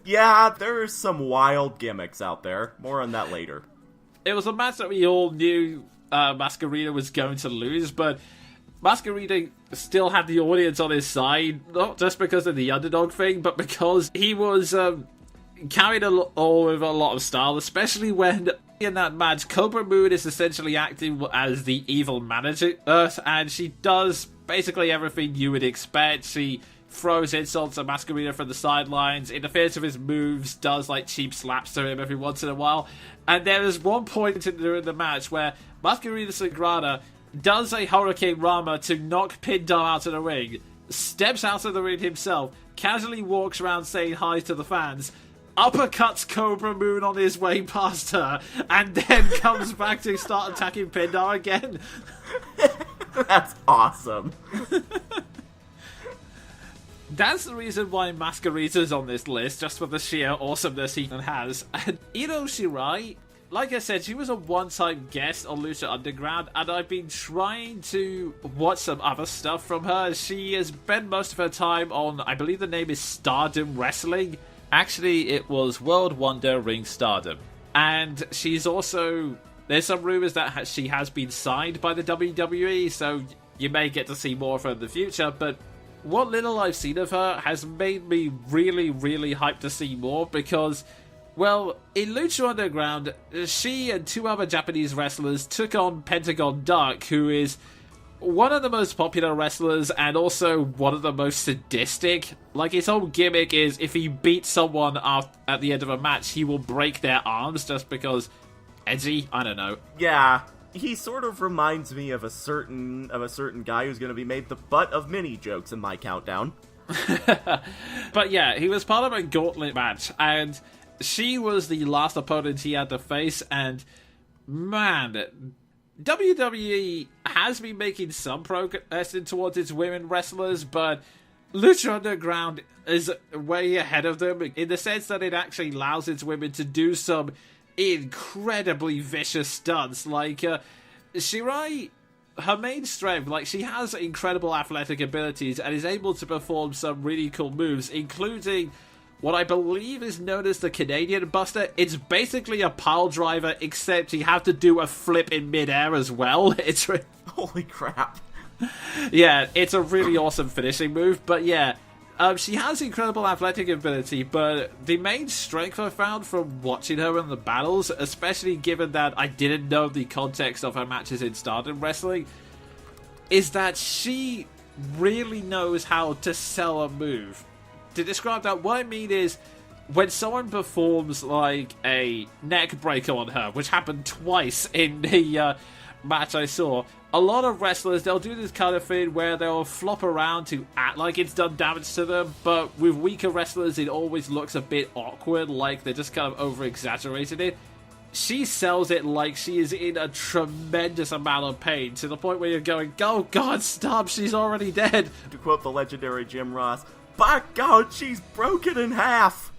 Yeah, there are some wild gimmicks out there. More on that later. It was a match that we all knew Masquerita was going to lose, but Masquerita still had the audience on his side, not just because of the underdog thing, but because he was carried all with a lot of style, especially when in that match, Cobra Moon is essentially acting as the evil manager, and she does basically everything you would expect. She throws insults at Masquerita from the sidelines, interferes with his moves, does like cheap slaps to him every once in a while, and there is one point during the match where Masquerita Sagrada does a Hurricane Rama to knock Pindar out of the ring, steps out of the ring himself, casually walks around saying hi to the fans, uppercuts Cobra Moon on his way past her, and then comes back to start attacking Pindar again. That's awesome. That's the reason why Masquerita's on this list, just for the sheer awesomeness he has. And Io Shirai, like I said, she was a one-time guest on Lucha Underground, and I've been trying to watch some other stuff from her. She has spent most of her time on, I believe the name is Stardom Wrestling, Actually, it was World Wonder Ring Stardom. And she's also... There's some rumors that she has been signed by the WWE, so you may get to see more of her in the future, but what little I've seen of her has made me really, really hyped to see more because, well, in Lucha Underground, she and 2 other Japanese wrestlers took on Pentagon Dark, who is one of the most popular wrestlers and also one of the most sadistic. Like, his whole gimmick is if he beats someone at the end of a match, he will break their arms just because edgy? I don't know. Yeah, he sort of reminds me of a certain guy who's going to be made the butt of many jokes in my countdown. But yeah, he was part of a gauntlet match, and she was the last opponent he had to face, and man, WWE has been making some progress towards its women wrestlers, but Lucha Underground is way ahead of them in the sense that it actually allows its women to do some incredibly vicious stunts. Like, Shirai, her main strength, like, she has incredible athletic abilities and is able to perform some really cool moves, including what I believe is known as the Canadian Buster. It's basically a pile driver, except you have to do a flip in midair as well. It's Holy crap. Yeah, it's a really awesome finishing move, but yeah, she has incredible athletic ability, but the main strength I found from watching her in the battles, especially given that I didn't know the context of her matches in Stardom Wrestling, is that she really knows how to sell a move. To describe that, what I mean is, when someone performs like a neck breaker on her, which happened twice in the match I saw, a lot of wrestlers, they'll do this kind of thing where they'll flop around to act like it's done damage to them, but with weaker wrestlers it always looks a bit awkward, like they're just kind of over-exaggerating it. She sells it like she is in a tremendous amount of pain, to the point where you're going, oh god, stop, she's already dead. To quote the legendary Jim Ross, by God, she's broken in half.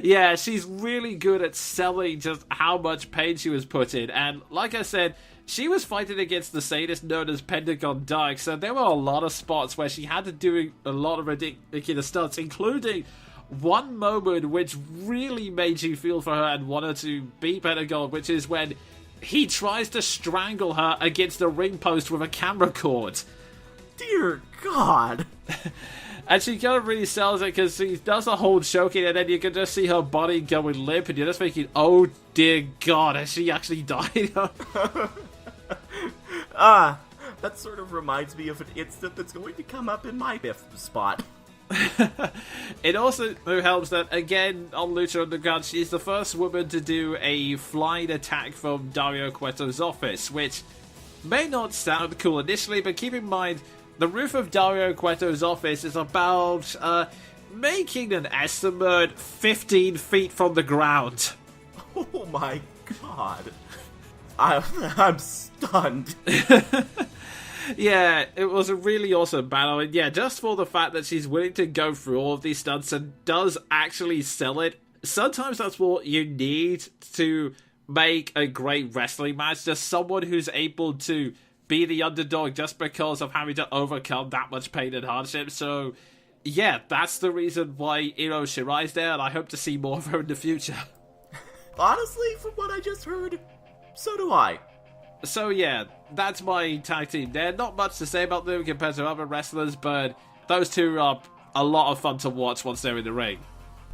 Yeah, she's really good at selling just how much pain she was put in, and like I said, she was fighting against the sadist known as Pentagon Dark, so there were a lot of spots where she had to do a lot of ridiculous stunts, including one moment which really made you feel for her and wanted to beat Pentagon, which is when he tries to strangle her against the ring post with a camera cord. Dear God. And she kind of really sells it because she does the whole choking, and then you can just see her body going limp, and you're just thinking, oh dear God, has she actually died? That sort of reminds me of an instant that's going to come up in my fifth spot. It also helps that, again, on Lucha Underground, she's the first woman to do a flying attack from Dario Cueto's office, which may not sound cool initially, but keep in mind, the roof of Dario Cueto's office is about, making an estimate 15 feet from the ground. Oh my God. I'm stunned. Yeah, it was a really awesome battle, and yeah, just for the fact that she's willing to go through all of these stunts and does actually sell it, sometimes that's what you need to make a great wrestling match, just someone who's able to be the underdog just because of having to overcome that much pain and hardship. So yeah, that's the reason why Shirai's there, and I hope to see more of her in the future. Honestly, from what I just heard, so do I. So yeah, that's my tag team there. Not much to say about them compared to other wrestlers, but those two are a lot of fun to watch once they're in the ring.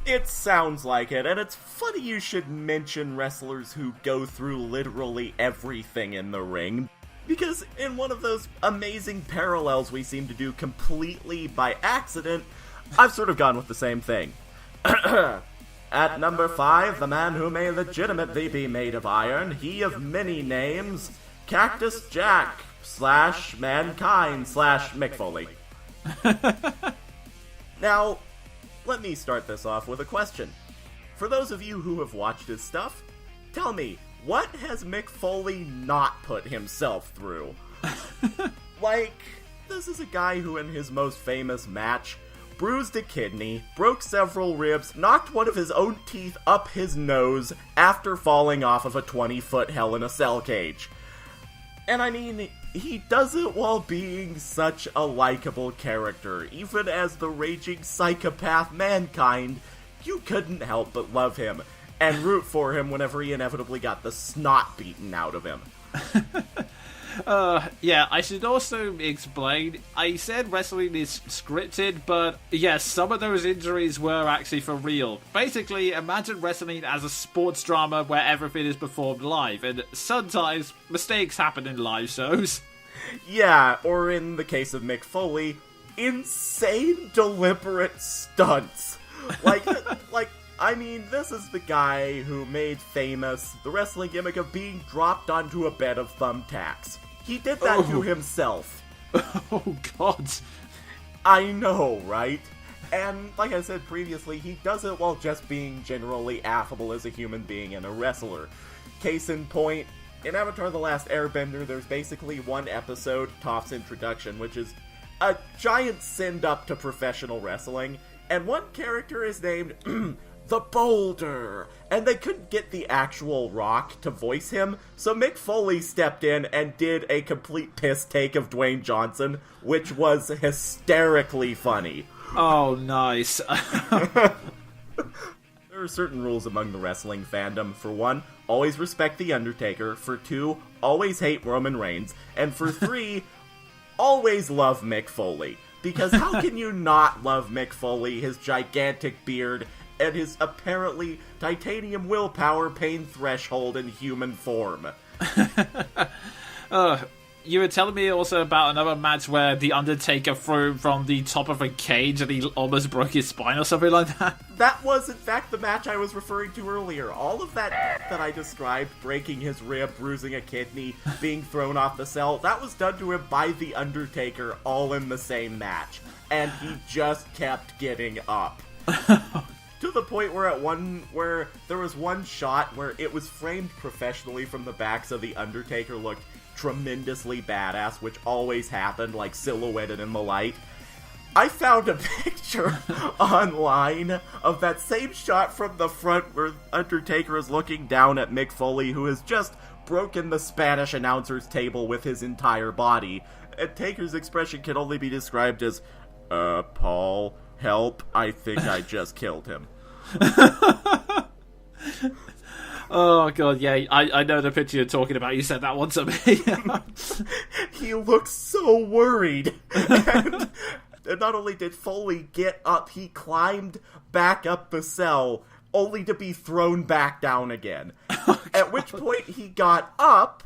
It sounds like it, and it's funny you should mention wrestlers who go through literally everything in the ring, because in one of those amazing parallels we seem to do completely by accident, I've sort of gone with the same thing. At number 5, the man who may legitimately be made of iron, he of many names, Cactus Jack / Mankind / Mick Foley. Now, let me start this off with a question. For those of you who have watched his stuff, tell me, what has Mick Foley not put himself through? Like, this is a guy who in his most famous match bruised a kidney, broke several ribs, knocked one of his own teeth up his nose after falling off of a 20-foot Hell in a Cell cage. And I mean, he does it while being such a likable character. Even as the raging psychopath Mankind, you couldn't help but love him and root for him whenever he inevitably got the snot beaten out of him. Yeah, I should also explain, I said wrestling is scripted, but yes, some of those injuries were actually for real. Basically, imagine wrestling as a sports drama where everything is performed live, and sometimes mistakes happen in live shows. Yeah, or in the case of Mick Foley, insane deliberate stunts. I mean, this is the guy who made famous the wrestling gimmick of being dropped onto a bed of thumbtacks. He did that to himself. Oh, God. I know, right? And like I said previously, he does it while just being generally affable as a human being and a wrestler. Case in point, in Avatar The Last Airbender, there's basically one episode, Toph's introduction, which is a giant send-up to professional wrestling, and one character is named The Boulder, and they couldn't get the actual Rock to voice him, so Mick Foley stepped in and did a complete piss take of Dwayne Johnson, which was hysterically funny. Oh, nice. There are certain rules among the wrestling fandom. For one, always respect The Undertaker. For two, always hate Roman Reigns. And for three, always love Mick Foley. Because how can you not love Mick Foley, his gigantic beard, and his apparently titanium willpower pain threshold in human form? You were telling me also about another match where The Undertaker threw him from the top of a cage and he almost broke his spine or something like that? That was, in fact, the match I was referring to earlier. All of that I described, breaking his rib, bruising a kidney, being thrown off the cell, that was done to him by The Undertaker all in the same match. And he just kept getting up. To the point where there was one shot where it was framed professionally from the back so The Undertaker looked tremendously badass, which always happened, like silhouetted in the light. I found a picture online of that same shot from the front where Undertaker is looking down at Mick Foley, who has just broken the Spanish announcer's table with his entire body. And Taker's expression can only be described as, Paul, help, I think I just killed him. Oh, God, yeah, I know the picture you're talking about. You said that one to me. He looks so worried. And not only did Foley get up, he climbed back up the cell, only to be thrown back down again. Oh, at which point he got up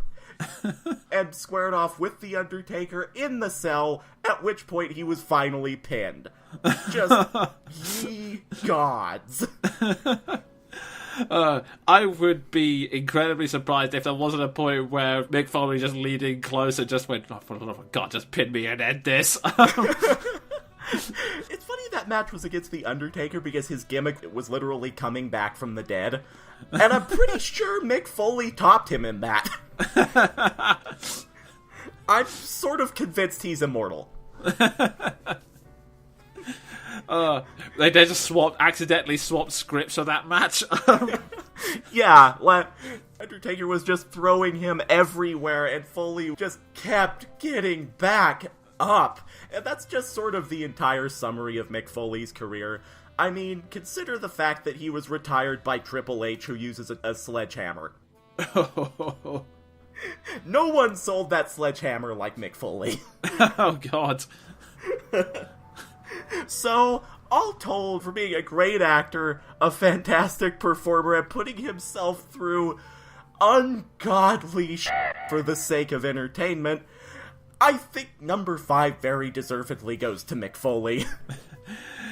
and squared off with The Undertaker in the cell, at which point he was finally pinned. Just, ye gods. I would be incredibly surprised if there wasn't a point where Mick Foley just leaning close and just went, oh God, just pin me and end this. It's funny that match was against The Undertaker because his gimmick was literally coming back from the dead. And I'm pretty sure Mick Foley topped him in that. I'm sort of convinced he's immortal. They just accidentally swapped scripts for that match. Yeah, Undertaker was just throwing him everywhere, and Foley just kept getting back up. And that's just sort of the entire summary of Mick Foley's career. I mean, consider the fact that he was retired by Triple H, who uses a sledgehammer. No one sold that sledgehammer like Mick Foley. Oh, God. So, all told, for being a great actor, a fantastic performer, and putting himself through ungodly for the sake of entertainment, I think number 5 very deservedly goes to Mick Foley.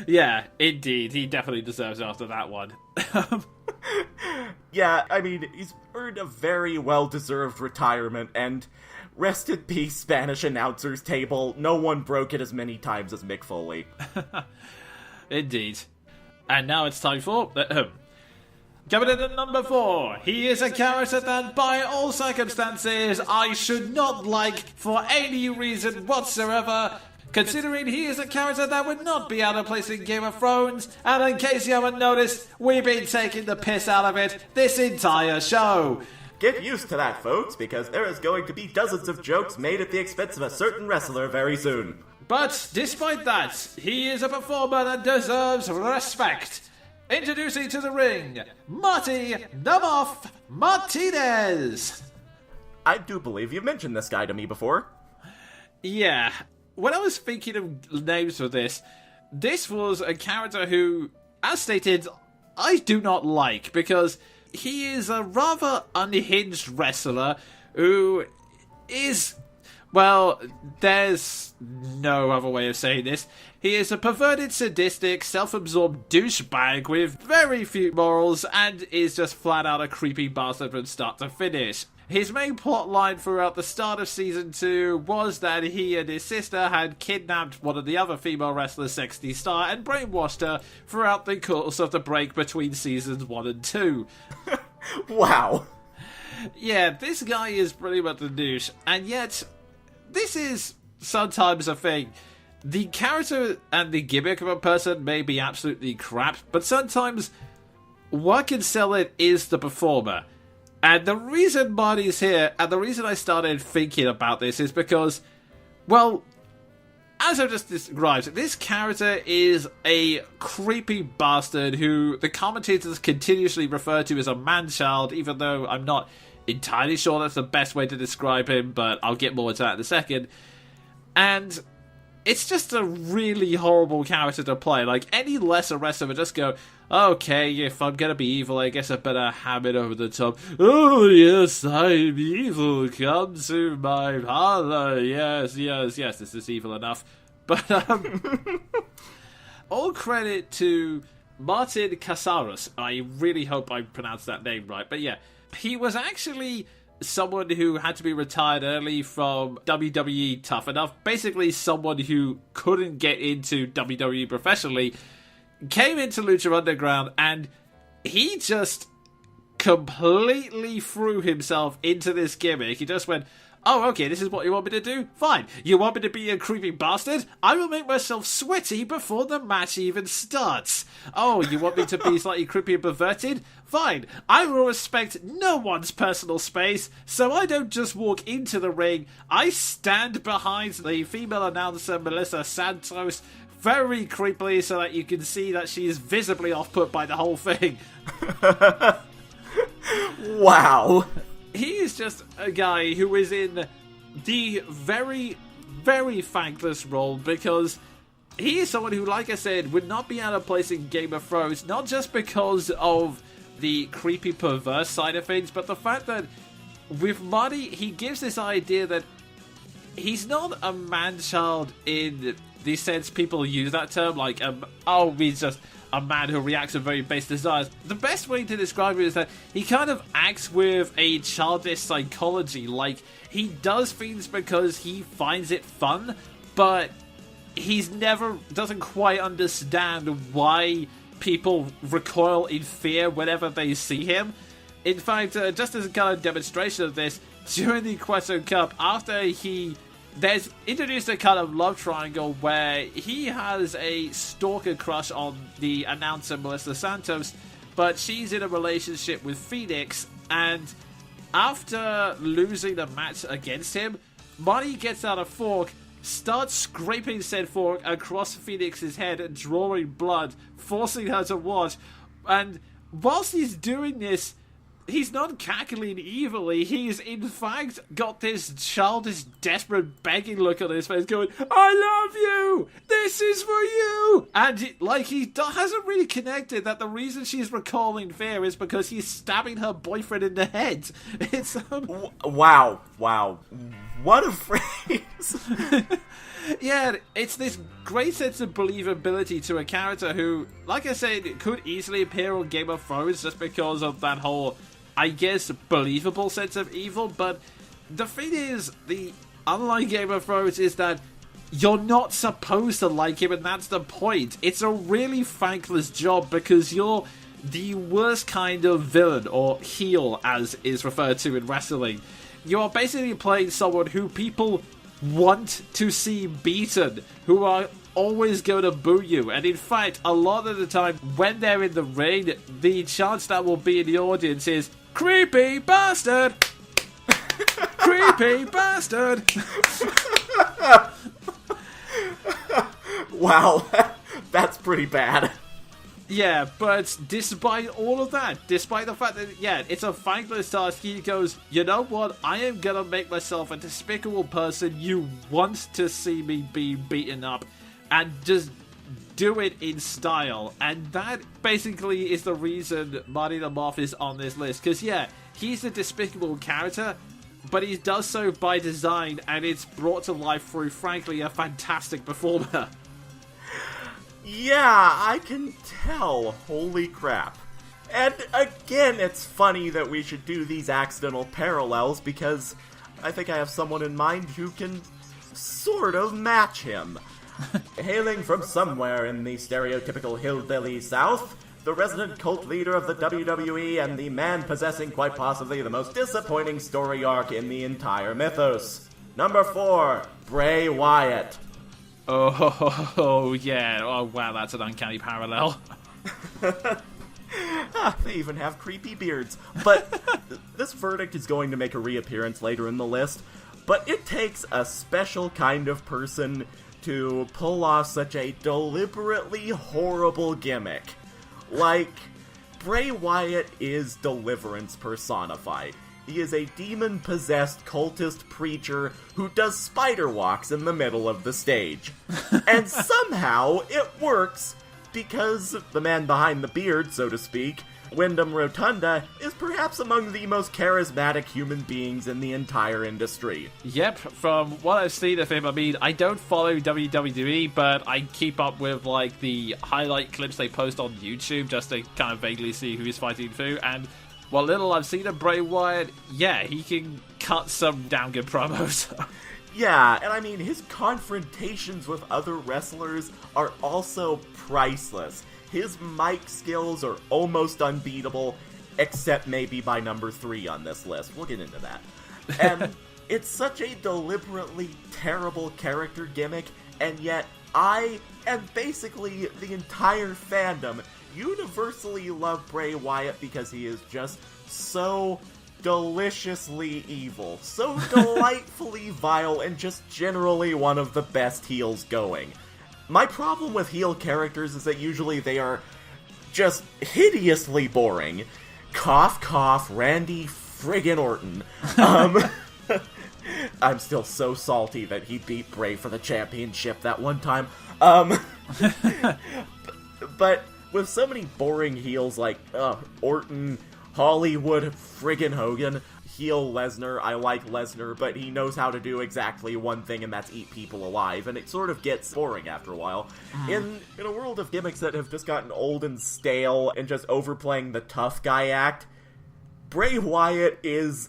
Yeah, indeed. He definitely deserves it after that one. Yeah, I mean, he's earned a very well-deserved retirement, and rest in peace, Spanish announcer's table. No one broke it as many times as Mick Foley. Indeed. And now it's time for... Coming in at number 4, he is a character that, by all circumstances, I should not like for any reason whatsoever, considering he is a character that would not be out of place in Game of Thrones, and in case you haven't noticed, we've been taking the piss out of it this entire show. Get used to that, folks, because there is going to be dozens of jokes made at the expense of a certain wrestler very soon. But despite that, he is a performer that deserves respect. Introducing to the ring, Marty Numoff Martinez. I do believe you've mentioned this guy to me before. Yeah, when I was thinking of names for this was a character who, as stated, I do not like, because he is a rather unhinged wrestler who is... Well, there's no other way of saying this. He is a perverted, sadistic, self-absorbed douchebag with very few morals and is just flat out a creepy bastard from start to finish. His main plot line throughout the start of Season 2 was that he and his sister had kidnapped one of the other female wrestlers, Sexy Star, and brainwashed her throughout the course of the break between Seasons 1 and 2. Wow. Yeah, this guy is pretty much a douche, and yet... this is sometimes a thing. The character and the gimmick of a person may be absolutely crap, but sometimes what can sell it is the performer. And the reason Marty's here, and the reason I started thinking about this, is because, well, as I've just described, this character is a creepy bastard who the commentators continuously refer to as a man-child, even though I'm not entirely sure that's the best way to describe him, but I'll get more to that in a second. And it's just a really horrible character to play. Like, any lesser wrestler would just go, okay, if I'm gonna be evil, I guess I better ham it over the top. Oh, yes, I'm evil. Come to my parlor. Yes, this is evil enough. But, all credit to Martin Casares. I really hope I pronounced that name right. But yeah, he was actually someone who had to be retired early from WWE Tough Enough. Basically, someone who couldn't get into WWE professionally came into Lucha Underground, and he just completely threw himself into this gimmick. He just went, oh, okay, this is what you want me to do? Fine. You want me to be a creepy bastard? I will make myself sweaty before the match even starts. Oh, you want me to be slightly creepy and perverted? Fine. I will respect no one's personal space, so I don't just walk into the ring. I stand behind the female announcer, Melissa Santos, very creepily so that you can see that she is visibly off-put by the whole thing. Wow. He is just a guy who is in the very, very thankless role, because he is someone who, like I said, would not be out of place in Game of Thrones, not just because of the creepy, perverse side of things, but the fact that with Marty, he gives this idea that he's not a man-child in the sense people use that term, like, he's just a man who reacts to very base desires. The best way to describe it is that he kind of acts with a childish psychology. Like, he does things because he finds it fun, but he's never doesn't quite understand why people recoil in fear whenever they see him. In fact, just as a kind of demonstration of this, during the Question Cup, after there's introduced a kind of love triangle where he has a stalker crush on the announcer Melissa Santos, but she's in a relationship with Phoenix, and after losing the match against him, Marty gets out a fork, starts scraping said fork across Phoenix's head and drawing blood, forcing her to watch, and whilst he's doing this, he's not cackling evilly. He's in fact got this childish, desperate, begging look on his face, going, "I love you. This is for you." And he hasn't really connected that the reason she's recalling fear is because he's stabbing her boyfriend in the head. It's wow, what a phrase. Yeah, it's this great sense of believability to a character who, like I said, could easily appear on Game of Thrones just because of that whole, I guess, believable sense of evil. But the thing is, unlike Game of Thrones, is that you're not supposed to like him, and that's the point. It's a really thankless job because you're the worst kind of villain, or heel as is referred to in wrestling. You are basically playing someone who people want to see beaten, who are always going to boo you. And in fact, a lot of the time, when they're in the ring, the chant that will be in the audience is, "Creepy bastard! Creepy bastard!" Wow, that's pretty bad. Yeah, but despite all of that, despite the fact that, yeah, it's a thankless task, he goes, "You know what? I am gonna make myself a despicable person you want to see me be beaten up, and just do it in style." And that basically is the reason Marty the Moth is on this list. Because, yeah, he's a despicable character, but he does so by design, and it's brought to life through, frankly, a fantastic performer. Yeah, I can tell. Holy crap. And again, it's funny that we should do these accidental parallels because I think I have someone in mind who can sort of match him. Hailing from somewhere in the stereotypical hillbilly South, the resident cult leader of the WWE and the man possessing quite possibly the most disappointing story arc in the entire mythos. Number 4, Bray Wyatt. Oh, yeah. Oh, wow, that's an uncanny parallel. They even have creepy beards. But this verdict is going to make a reappearance later in the list. But it takes a special kind of person to pull off such a deliberately horrible gimmick. Like, Bray Wyatt is Deliverance personified. He is a demon-possessed cultist preacher who does spider walks in the middle of the stage. And somehow it works because the man behind the beard, so to speak, Wyndham Rotunda, is perhaps among the most charismatic human beings in the entire industry. Yep, from what I've seen of him, I mean, I don't follow WWE, but I keep up with, like, the highlight clips they post on YouTube just to kind of vaguely see who he's fighting through, and what little I've seen of Bray Wyatt, yeah, he can cut some damn good promos. Yeah, and I mean, his confrontations with other wrestlers are also priceless. His mic skills are almost unbeatable, except maybe by number 3 on this list. We'll get into that. And it's such a deliberately terrible character gimmick, and yet I, and basically the entire fandom, universally love Bray Wyatt because he is just so deliciously evil, so delightfully vile, and just generally one of the best heels going. My problem with heel characters is that usually they are just hideously boring. Cough, cough, Randy friggin' Orton. I'm still so salty that he beat Bray for the championship that one time. But with so many boring heels like Orton, Hollywood, friggin' Hogan, heel Lesnar, I like Lesnar, but he knows how to do exactly one thing, and that's eat people alive, and it sort of gets boring after a while. In a world of gimmicks that have just gotten old and stale and just overplaying the tough guy act, Bray Wyatt is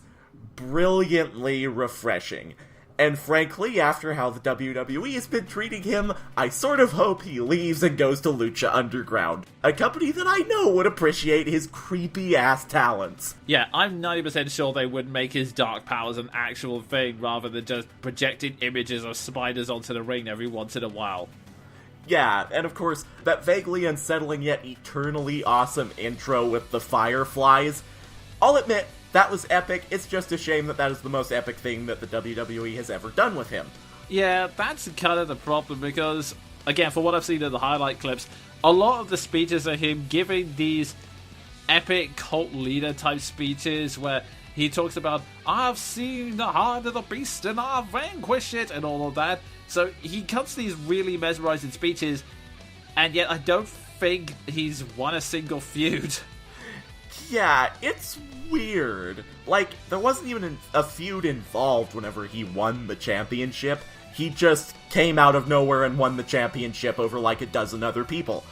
brilliantly refreshing. And frankly, after how the WWE has been treating him, I sort of hope he leaves and goes to Lucha Underground, a company that I know would appreciate his creepy-ass talents. Yeah, I'm 90% sure they would make his dark powers an actual thing rather than just projecting images of spiders onto the ring every once in a while. Yeah, and of course, that vaguely unsettling yet eternally awesome intro with the fireflies. I'll admit, that was epic. It's just a shame that that is the most epic thing that the WWE has ever done with him. Yeah, that's kind of the problem because, again, for what I've seen in the highlight clips, a lot of the speeches are him giving these epic cult leader type speeches where he talks about, "I've seen the heart of the beast and I've vanquished it," and all of that. So he cuts these really mesmerizing speeches, and yet I don't think he's won a single feud. Yeah, it's weird. Like, there wasn't even a feud involved whenever he won the championship. He just came out of nowhere and won the championship over like a dozen other people.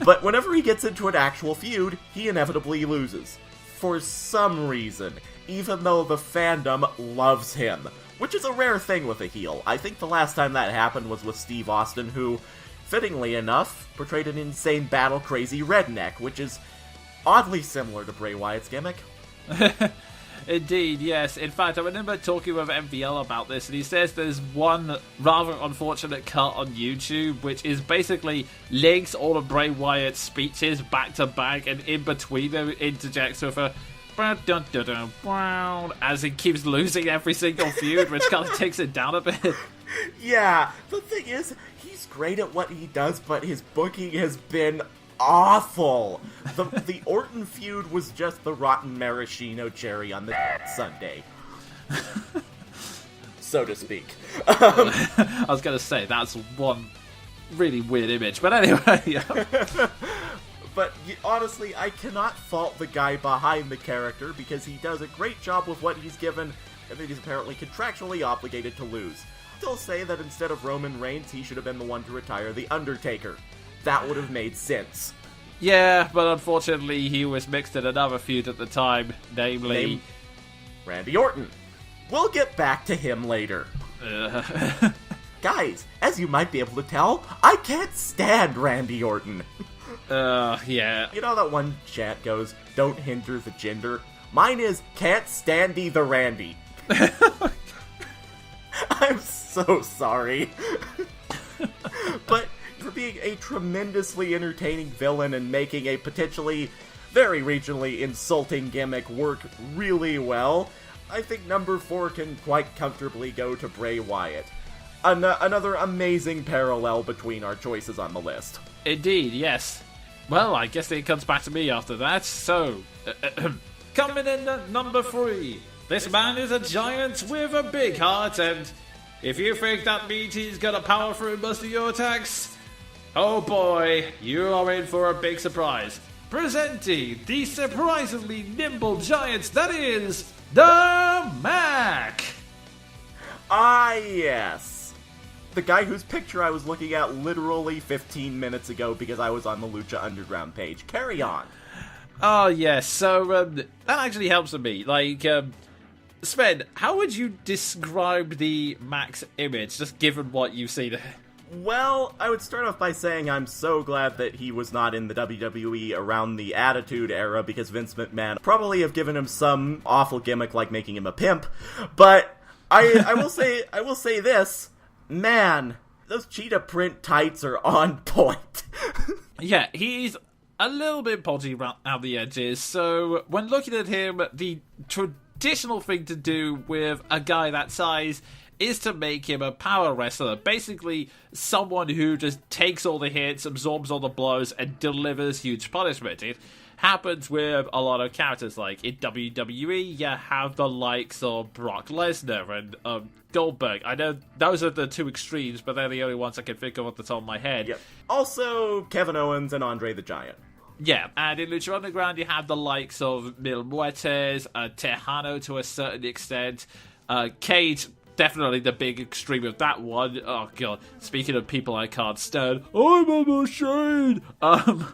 But whenever he gets into an actual feud, he inevitably loses. For some reason, even though the fandom loves him. Which is a rare thing with a heel. I think the last time that happened was with Steve Austin, who, fittingly enough, portrayed an insane battle-crazy redneck, which is oddly similar to Bray Wyatt's gimmick. Indeed, yes. In fact, I remember talking with MVL about this, and he says there's one rather unfortunate cut on YouTube, which is basically links all of Bray Wyatt's speeches back to back, and in between them interjects with a as he keeps losing every single feud, which kind of takes it down a bit. Yeah, the thing is, he's great at what he does, but his booking has been awful. The Orton feud was just the rotten maraschino cherry on the sundae, so to speak. I was going to say, that's one really weird image, but anyway. Yeah. But honestly, I cannot fault the guy behind the character, because he does a great job with what he's given, and that he's apparently contractually obligated to lose. Still say that instead of Roman Reigns, he should have been the one to retire The Undertaker. That would have made sense. Yeah, but unfortunately he was mixed in another feud at the time, namely... Randy Orton. We'll get back to him later. Guys, as you might be able to tell, I can't stand Randy Orton. Yeah. You know that one chant goes, "Don't hinder the gender"? Mine is, "Can't standy the Randy." I'm so sorry. But for being a tremendously entertaining villain and making a potentially very regionally insulting gimmick work really well, I think number 4 can quite comfortably go to Bray Wyatt. Another amazing parallel between our choices on the list. Indeed, yes. Well, I guess it comes back to me after that, so... coming in at number 3. This man is a giant with a big heart, and if you think that means he's gonna power through most of your attacks, oh boy, you are in for a big surprise. Presenting the surprisingly nimble giant that is, the Mac! Ah, yes. The guy whose picture I was looking at literally 15 minutes ago because I was on the Lucha Underground page. Carry on. Oh, yes, so that actually helps me. Like, Sven, how would you describe the Mac's image, just given what you've seen? Well, I would start off by saying I'm so glad that he was not in the WWE around the Attitude Era, because Vince McMahon probably have given him some awful gimmick like making him a pimp. But I will say this. Man, those cheetah print tights are on point. Yeah, he's a little bit podgy around the edges, so when looking at him, the traditional thing to do with a guy that size is to make him a power wrestler. Basically, someone who just takes all the hits, absorbs all the blows, and delivers huge punishment. It happens with a lot of characters, like in WWE, you have the likes of Brock Lesnar and Goldberg. I know those are the two extremes, but they're the only ones I can think of off the top of my head. Yep. Also, Kevin Owens and Andre the Giant. Yeah, and in Lucha Underground, you have the likes of Mil Muertes, Tejano to a certain extent, Cage, definitely the big extreme of that one. Oh god, speaking of people I can't stand, I'm a machine! Oh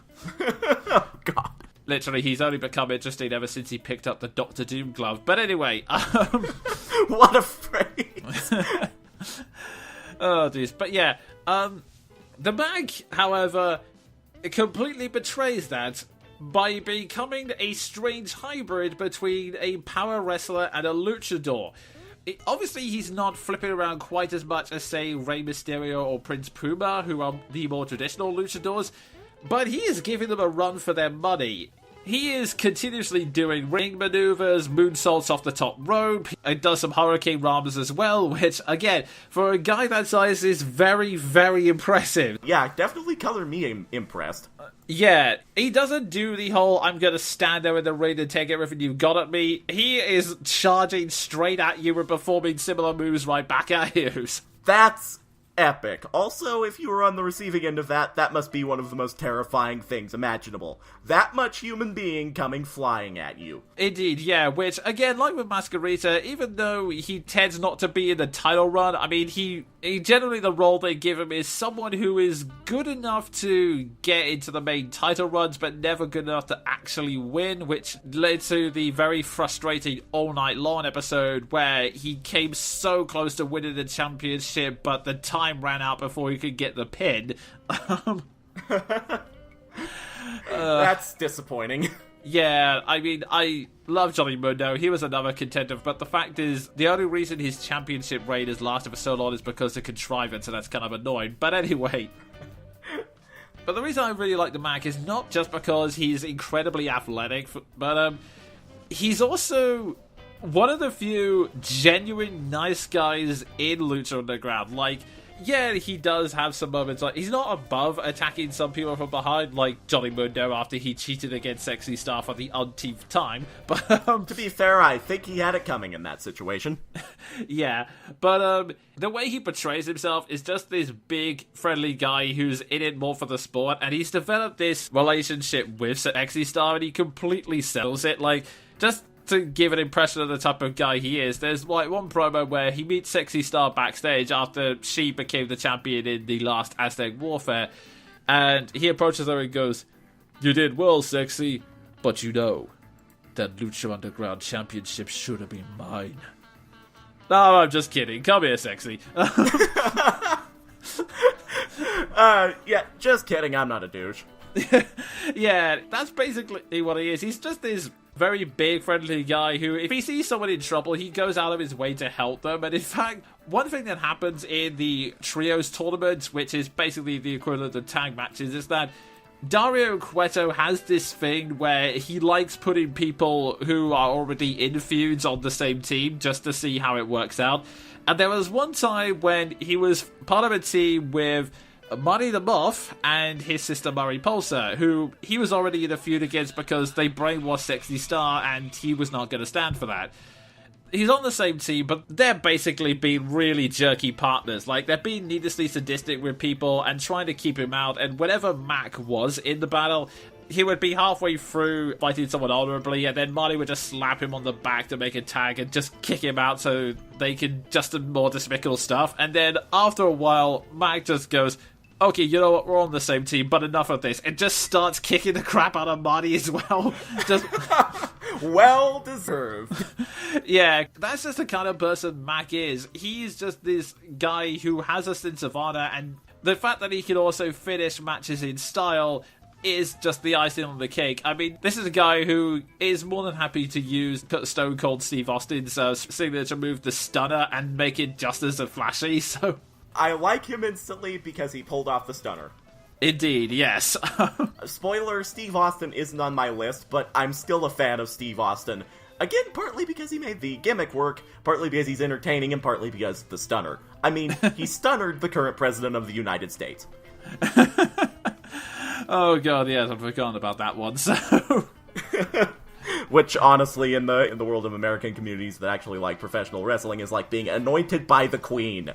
god. Literally, he's only become interesting ever since he picked up the Doctor Doom glove. But anyway, what a phrase! Oh, geez. But yeah, the Mag, however, completely betrays that by becoming a strange hybrid between a power wrestler and a luchador. Obviously, he's not flipping around quite as much as, say, Rey Mysterio or Prince Puma, who are the more traditional luchadors, but he is giving them a run for their money. He is continuously doing ring maneuvers, moonsaults off the top rope, and does some hurricane ramas as well, which, again, for a guy that size is very, very impressive. Yeah, definitely color me impressed. Yeah, he doesn't do the whole, I'm gonna stand there in the ring and take everything you've got at me. He is charging straight at you and performing similar moves right back at you. That's epic. Also, if you were on the receiving end of that, that must be one of the most terrifying things imaginable. That much human being coming flying at you. Indeed, yeah, which, again, like with Masquerita, even though he tends not to be in the title run, I mean, he generally the role they give him is someone who is good enough to get into the main title runs, but never good enough to actually win, which led to the very frustrating All Night Long episode where he came so close to winning the championship, but the time ran out before he could get the pin. That's disappointing. Yeah, I mean, I love Johnny Mundo. He was another contender, but the fact is, the only reason his championship reign has lasted for so long is because of contrivance, and that's kind of annoying. But anyway. But the reason I really like the Mac is not just because he's incredibly athletic, but he's also one of the few genuine nice guys in Lucha Underground. Like, yeah, he does have some moments. Like, he's not above attacking some people from behind, like Johnny Mundo after he cheated against Sexy Star for the umpteenth time. But to be fair, I think he had it coming in that situation. Yeah, but the way he portrays himself is just this big, friendly guy who's in it more for the sport, and he's developed this relationship with Sexy Star, and he completely sells it. Like, just to give an impression of the type of guy he is, there's like one promo where he meets Sexy Star backstage after she became the champion in the last Aztec Warfare, and he approaches her and goes, "You did well, Sexy, but you know, that Lucha Underground Championship should have been mine." No, I'm just kidding. Come here, Sexy. Yeah, just kidding, I'm not a douche. Yeah, that's basically what he is. He's just this very big, friendly guy who, if he sees someone in trouble, he goes out of his way to help them. And in fact, one thing that happens in the Trios tournament, which is basically the equivalent of tag matches, is that Dario Cueto has this thing where he likes putting people who are already in feuds on the same team just to see how it works out. And there was one time when he was part of a team with Marty the Moth and his sister Murray Pulsar, who he was already in a feud against because they brainwashed Sexy Star and he was not going to stand for that. He's on the same team, but they're basically being really jerky partners. Like, they're being needlessly sadistic with people and trying to keep him out. And whenever Mac was in the battle, he would be halfway through fighting someone honorably, and then Marty would just slap him on the back to make a tag and just kick him out so they can just do more despicable stuff. And then after a while, Mac just goes, "Okay, you know what, we're on the same team, but enough of this," and just starts kicking the crap out of Marty as well. Just well deserved. Yeah, that's just the kind of person Mac is. He's just this guy who has a sense of honor, and the fact that he can also finish matches in style is just the icing on the cake. I mean, this is a guy who is more than happy to use Stone Cold Steve Austin's signature move, the Stunner, and make it just as flashy, so I like him instantly because he pulled off the Stunner. Indeed, yes. Spoiler, Steve Austin isn't on my list, but I'm still a fan of Steve Austin. Again, partly because he made the gimmick work, partly because he's entertaining, and partly because the Stunner. I mean, he stunnered the current president of the United States. Oh god, yes, I've forgotten about that one, so... Which, honestly, in the world of American communities that actually like professional wrestling, is like being anointed by the Queen.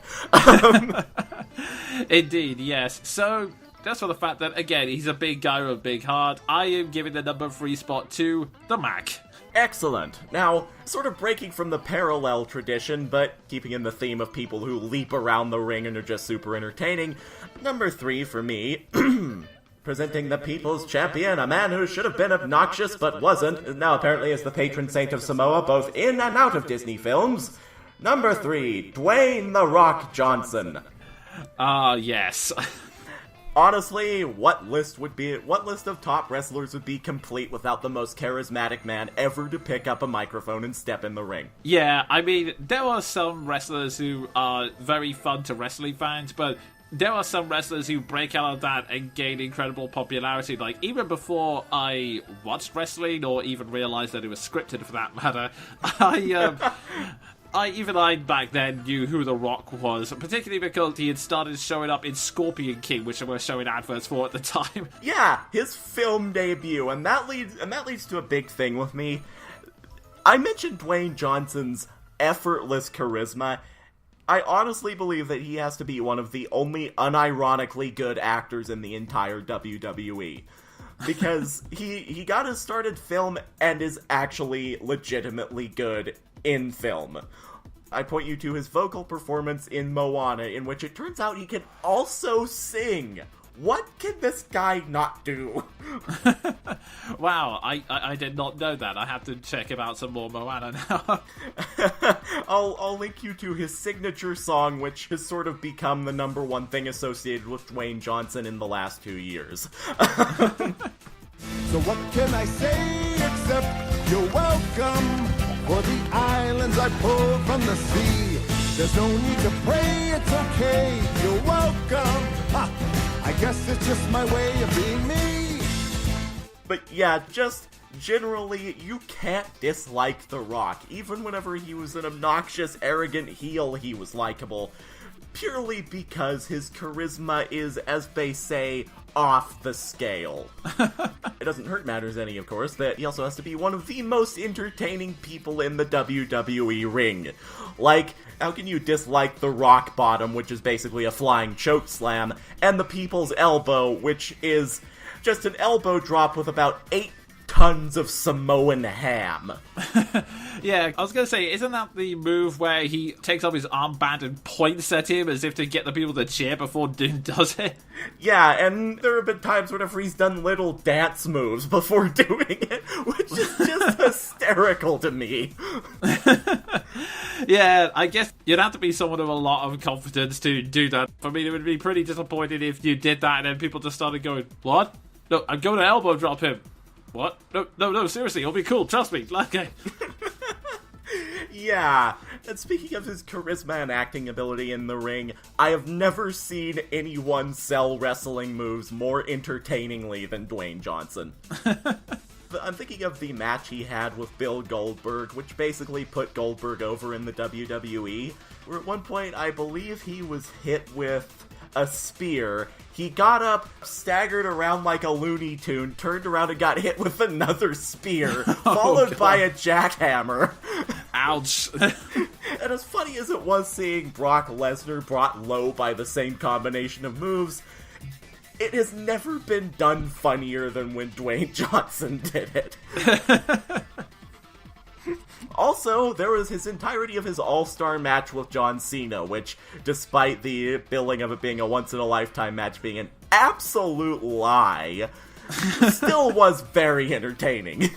Indeed, yes. So, just for the fact that, again, he's a big guy with a big heart, I am giving the number 3 spot to the Mac. Excellent. Now, sort of breaking from the parallel tradition, but keeping in the theme of people who leap around the ring and are just super entertaining, number 3 for me... Presenting the People's Champion, a man who should have been obnoxious but wasn't, now apparently is the patron saint of Samoa, both in and out of Disney films. Number 3, Dwayne "The Rock" Johnson. Yes. Honestly, what list of top wrestlers would be complete without the most charismatic man ever to pick up a microphone and step in the ring? Yeah, I mean, there are some wrestlers who are very fun to wrestling fans, but there are some wrestlers who break out of that and gain incredible popularity. Like, even before I watched wrestling, or even realized that it was scripted for that matter, I back then knew who The Rock was, particularly because he had started showing up in Scorpion King, which we were showing adverts for at the time. Yeah, his film debut, and that leads to a big thing with me. I mentioned Dwayne Johnson's effortless charisma. I honestly believe that he has to be one of the only unironically good actors in the entire WWE. Because he got his start in film and is actually legitimately good in film. I point you to his vocal performance in Moana, in which it turns out he can also sing. What can this guy not do? Wow, I did not know that. I have to check about some more Moana now. I'll link you to his signature song, which has sort of become the number 1 thing associated with Dwayne Johnson in the last 2 years. So what can I say except you're welcome? For the islands I pulled from the sea. There's no need to pray, it's okay, you're welcome. Ha! I guess it's just my way of being me. But yeah, just generally, you can't dislike The Rock. Even whenever he was an obnoxious, arrogant heel, he was likable. Purely because his charisma is, as they say, off the scale. It doesn't hurt matters any, of course, that he also has to be one of the most entertaining people in the WWE ring. Like, how can you dislike the Rock Bottom, which is basically a flying choke slam, and the People's Elbow, which is just an elbow drop with about 8 tons of Samoan ham? Yeah, I was going to say, isn't that the move where he takes off his armband and points at him as if to get the people to cheer before Doom does it? Yeah, and there have been times whenever he's done little dance moves before doing it, which is just hysterical to me. Yeah, I guess you'd have to be someone of a lot of confidence to do that. I mean, it would be pretty disappointing if you did that and then people just started going, what? No, I'm going to elbow drop him. What? No, seriously, it'll be cool, trust me. Okay. Yeah, and speaking of his charisma and acting ability in the ring, I have never seen anyone sell wrestling moves more entertainingly than Dwayne Johnson. I'm thinking of the match he had with Bill Goldberg, which basically put Goldberg over in the WWE, where at one point I believe he was hit with a spear. He got up, staggered around like a Looney Tune, turned around and got hit with another spear, followed by a jackhammer. Ouch. And as funny as it was seeing Brock Lesnar brought low by the same combination of moves, it has never been done funnier than when Dwayne Johnson did it. Also, there was his entirety of his All-Star match with John Cena, which, despite the billing of it being a once-in-a-lifetime match being an absolute lie, still was very entertaining.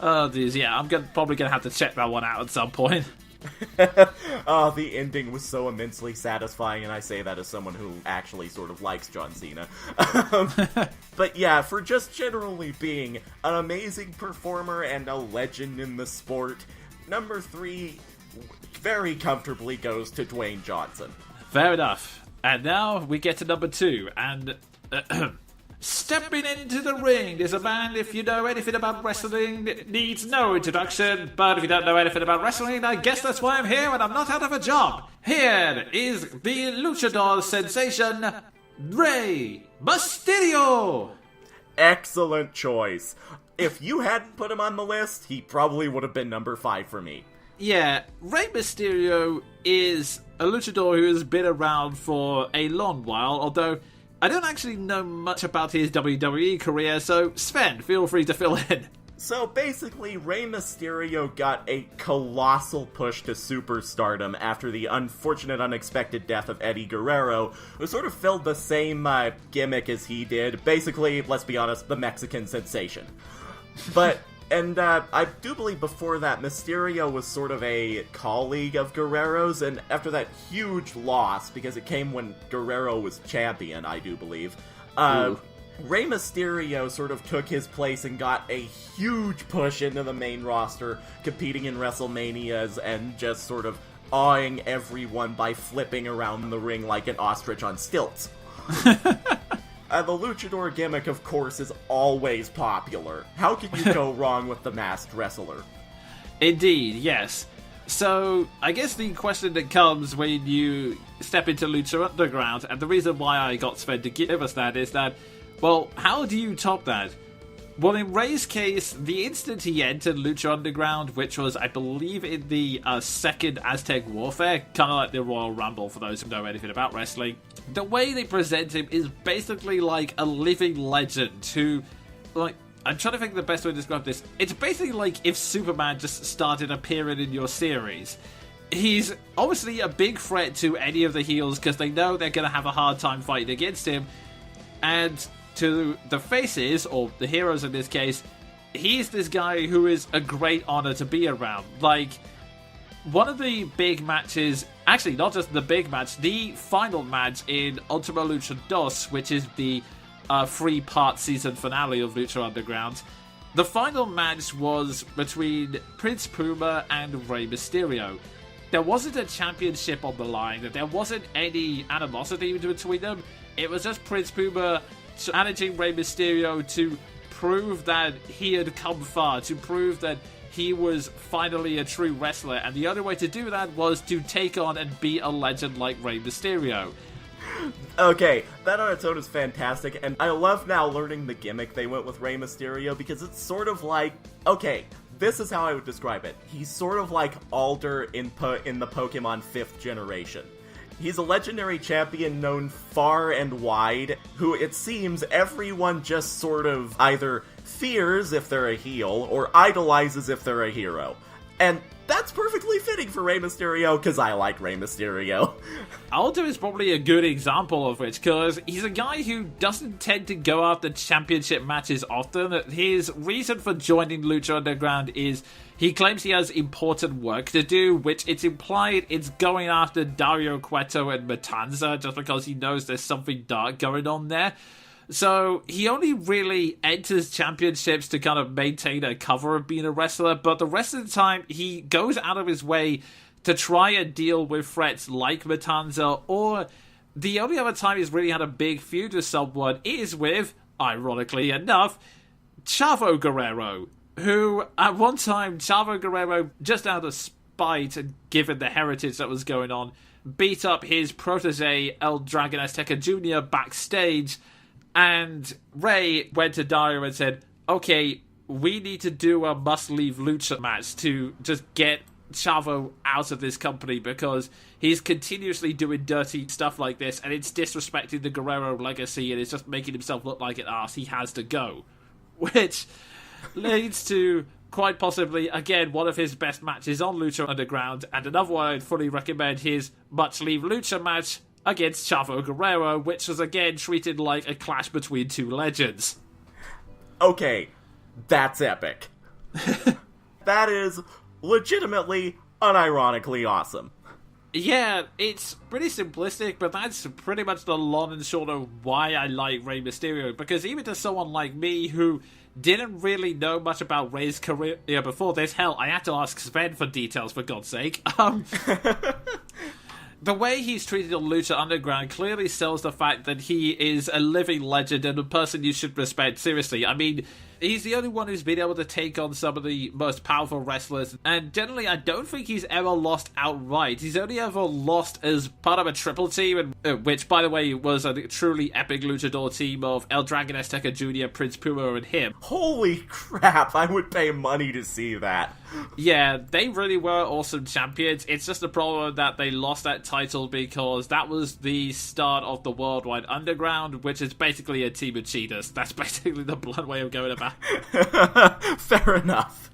Oh, geez, yeah, I'm probably going to have to check that one out at some point. The ending was so immensely satisfying, and I say that as someone who actually sort of likes John Cena. But yeah, for just generally being an amazing performer and a legend in the sport, number 3 very comfortably goes to Dwayne Johnson. Fair enough. And now we get to number 2, and... stepping into the ring is a man, if you know anything about wrestling, needs no introduction, but if you don't know anything about wrestling, I guess that's why I'm here and I'm not out of a job. Here is the luchador sensation, Rey Mysterio! Excellent choice. If you hadn't put him on the list, he probably would have been number 5 for me. Yeah, Rey Mysterio is a luchador who has been around for a long while, although I don't actually know much about his WWE career, so Sven, feel free to fill in. So basically, Rey Mysterio got a colossal push to superstardom after the unfortunate, unexpected death of Eddie Guerrero, who sort of filled the same gimmick as he did. Basically, let's be honest, the Mexican sensation. But, and I do believe before that, Mysterio was sort of a colleague of Guerrero's, and after that huge loss, because it came when Guerrero was champion, I do believe, Rey Mysterio sort of took his place and got a huge push into the main roster, competing in WrestleManias and just sort of awing everyone by flipping around the ring like an ostrich on stilts. The luchador gimmick, of course, is always popular. How can you go wrong with the masked wrestler? Indeed, yes. So, I guess the question that comes when you step into Lucha Underground, and the reason why I got Sven to give us that is that, well, how do you top that? Well, in Rey's case, the instant he entered Lucha Underground, which was, I believe, in the second Aztec Warfare, kind of like the Royal Rumble for those who know anything about wrestling, the way they present him is basically like a living legend who, like, I'm trying to think of the best way to describe this. It's basically like if Superman just started appearing in your series. He's obviously a big threat to any of the heels because they know they're going to have a hard time fighting against him. And to the faces, or the heroes in this case, he's this guy who is a great honor to be around. Like, one of the big matches, actually not just the big match, the final match in Ultima Lucha 2, which is the 3-part season finale of Lucha Underground. The final match was between Prince Puma and Rey Mysterio. There wasn't a championship on the line. There wasn't any animosity between them. It was just Prince Puma challenging Rey Mysterio to prove that he had come far, to prove that he was finally a true wrestler. And the only way to do that was to take on and beat a legend like Rey Mysterio. Okay, that on its own is fantastic, and I love now learning the gimmick they went with Rey Mysterio, because it's sort of like, okay, this is how I would describe it. He's sort of like Alder in the Pokemon 5th generation. He's a legendary champion known far and wide, who it seems everyone just sort of either fears if they're a heel, or idolizes if they're a hero. And that's perfectly fitting for Rey Mysterio, because I like Rey Mysterio. Aldo is probably a good example of which, because he's a guy who doesn't tend to go after championship matches often. His reason for joining Lucha Underground is he claims he has important work to do, which it's implied it's going after Dario Cueto and Matanza, just because he knows there's something dark going on there. So he only really enters championships to kind of maintain a cover of being a wrestler, but the rest of the time he goes out of his way to try and deal with threats like Matanza, or the only other time he's really had a big feud with someone is with, ironically enough, Chavo Guerrero, who at one time, Chavo Guerrero, just out of spite and given the heritage that was going on, beat up his protege El Dragon Azteca Jr. backstage. And Rey went to Dario and said, okay, we need to do a must-leave Lucha match to just get Chavo out of this company, because he's continuously doing dirty stuff like this, and it's disrespecting the Guerrero legacy, and it's just making himself look like an arse. He has to go. Which leads to, quite possibly, again, one of his best matches on Lucha Underground, and another one I'd fully recommend, his must-leave Lucha match against Chavo Guerrero, which was again treated like a clash between two legends. Okay, that's epic. That is legitimately, unironically awesome. Yeah, it's pretty simplistic, but that's pretty much the long and short of why I like Rey Mysterio, because even to someone like me who didn't really know much about Rey's career before this, hell, I had to ask Sven for details, for God's sake. The way he's treated on Lucha Underground clearly sells the fact that he is a living legend and a person you should respect seriously. I mean, he's the only one who's been able to take on some of the most powerful wrestlers, and generally I don't think he's ever lost outright. He's only ever lost as part of a triple team, which, by the way, was a truly epic luchador team of El Dragon Azteca Jr., Prince Puma, and him. Holy crap, I would pay money to see that. Yeah, they really were awesome champions. It's just a problem that they lost that title because that was the start of the Worldwide Underground, which is basically a team of cheaters. That's basically the blunt way of going about it. Fair enough.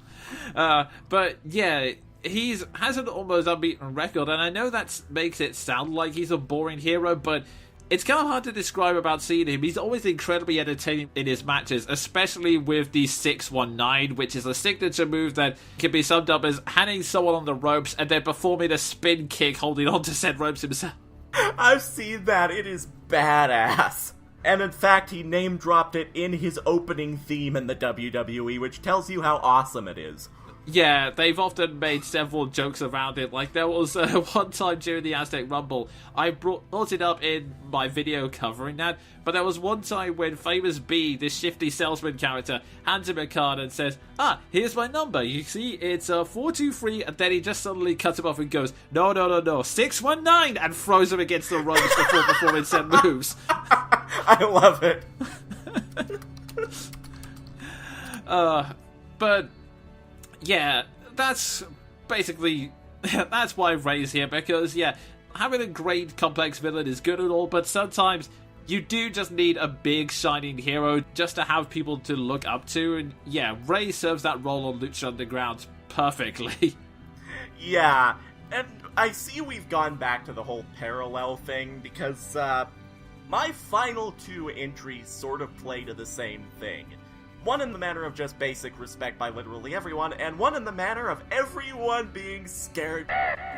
But yeah, has an almost unbeaten record, and I know that makes it sound like he's a boring hero, but it's kind of hard to describe about seeing him. He's always incredibly entertaining in his matches, especially with the 619, which is a signature move that can be summed up as hanging someone on the ropes and then performing a spin kick holding on to said ropes himself. I've seen that. It is badass. And in fact, he name-dropped it in his opening theme in the WWE, which tells you how awesome it is. Yeah, they've often made several jokes around it. Like, there was one time during the Aztec Rumble, I brought it up in my video covering that, but there was one time when Famous B, this shifty salesman character, hands him a card and says, here's my number. You see, it's 423, and then he just suddenly cuts him off and goes, no, 619, and throws him against the ropes before performing said moves. I love it. But yeah, that's basically, that's why Rey's here, because, yeah, having a great complex villain is good and all, but sometimes you do just need a big shining hero just to have people to look up to, and yeah, Rey serves that role on Lucha Underground perfectly. Yeah, and I see we've gone back to the whole parallel thing, because, my final two entries sort of play to the same thing. One in the manner of just basic respect by literally everyone, and one in the manner of everyone being scared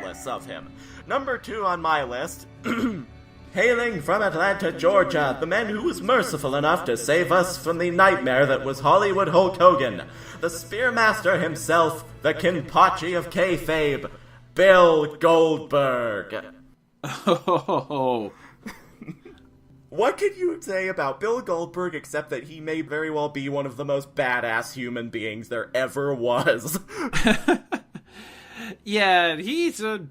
less of him. Number 2 on my list Hailing from Atlanta, Georgia, the man who was merciful enough to save us from the nightmare that was Hollywood Hulk Hogan, the Spearmaster himself, the Kinpachi of kayfabe, Bill Goldberg. Oh. What can you say about Bill Goldberg except that he may very well be one of the most badass human beings there ever was? Yeah, he's a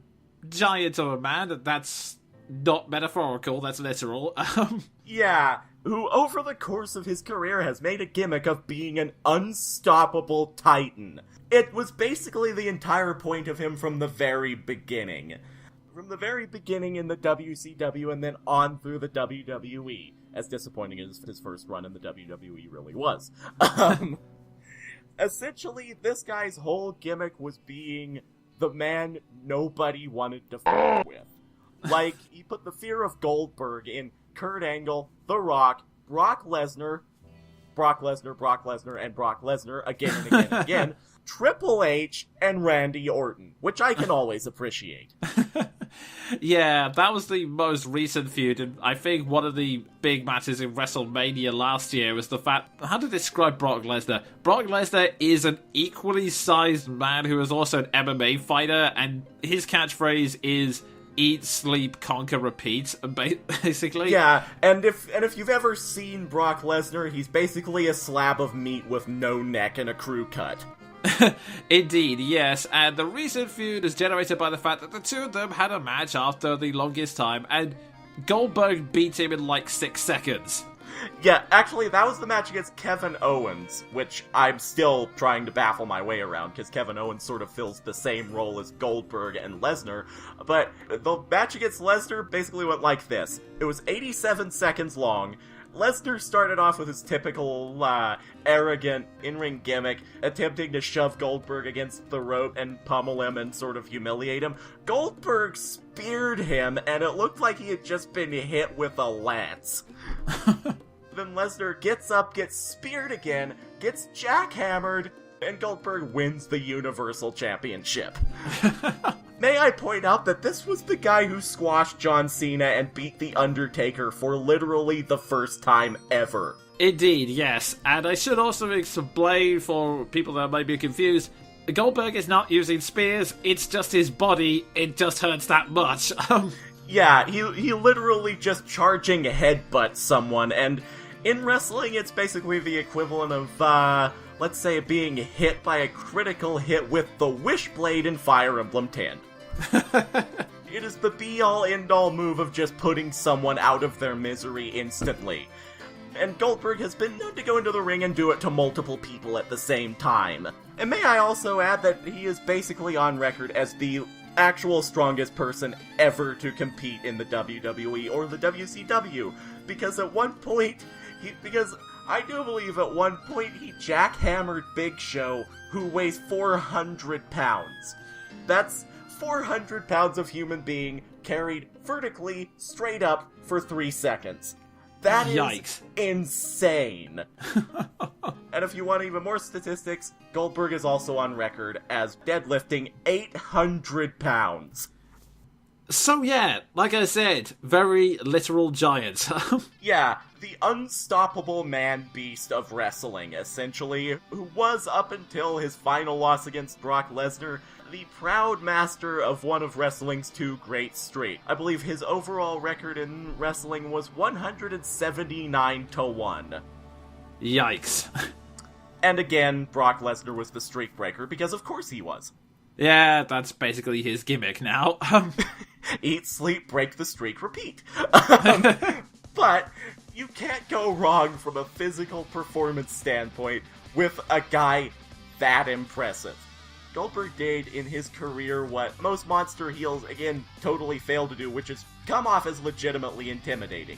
giant of a man. That's not metaphorical, that's literal. Yeah, who over the course of his career has made a gimmick of being an unstoppable titan. It was basically the entire point of him from the very beginning. From the very beginning in the WCW and then on through the WWE, as disappointing as his first run in the WWE really was. Essentially, this guy's whole gimmick was being the man nobody wanted to f*** with. Like, he put the fear of Goldberg in Kurt Angle, The Rock, Brock Lesnar, and Brock Lesnar again and again and again, Triple H, and Randy Orton, which I can always appreciate. Yeah, that was the most recent feud, and I think one of the big matches in WrestleMania last year was the fact... How to describe Brock Lesnar? Brock Lesnar is an equally sized man who is also an MMA fighter, and his catchphrase is... eat, sleep, conquer, repeat, basically. Yeah, and if you've ever seen Brock Lesnar, he's basically a slab of meat with no neck and a crew cut. Indeed, yes, and the recent feud is generated by the fact that the two of them had a match after the longest time, and Goldberg beat him in like 6 seconds. Yeah, actually, that was the match against Kevin Owens, which I'm still trying to baffle my way around, because Kevin Owens sort of fills the same role as Goldberg and Lesnar, but the match against Lesnar basically went like this. It was 87 seconds long. Lesnar started off with his typical, arrogant in-ring gimmick, attempting to shove Goldberg against the rope and pummel him and sort of humiliate him. Goldberg speared him, and it looked like he had just been hit with a lance. Then Lesnar gets up, gets speared again, gets jackhammered, and Goldberg wins the Universal Championship. May I point out that this was the guy who squashed John Cena and beat The Undertaker for literally the first time ever. Indeed, yes, and I should also explain for people that might be confused, Goldberg is not using spears, it's just his body, it just hurts that much. Yeah, he literally just charging headbutts someone, and in wrestling it's basically the equivalent of, let's say, being hit by a critical hit with the Wishblade in Fire Emblem 10. It is the be-all, end-all move of just putting someone out of their misery instantly. And Goldberg has been known to go into the ring and do it to multiple people at the same time. And may I also add that he is basically on record as the actual strongest person ever to compete in the WWE or the WCW. Because at one point, I do believe at one point he jackhammered Big Show, who weighs 400 pounds. That's 400 pounds of human being carried vertically, straight up, for 3 seconds. That Yikes. is insane. And if you want even more statistics, Goldberg is also on record as deadlifting 800 pounds. So yeah, like I said, very literal giant. Yeah, the unstoppable man-beast of wrestling, essentially, who was, up until his final loss against Brock Lesnar, the proud master of one of wrestling's 2 great streaks. I believe his overall record in wrestling was 179-1. Yikes. And again, Brock Lesnar was the streak breaker, because of course he was. Yeah, that's basically his gimmick now. Eat, sleep, break the streak, repeat. But you can't go wrong from a physical performance standpoint with a guy that impressive. Goldberg did in his career what most monster heels, again, totally fail to do, which is come off as legitimately intimidating.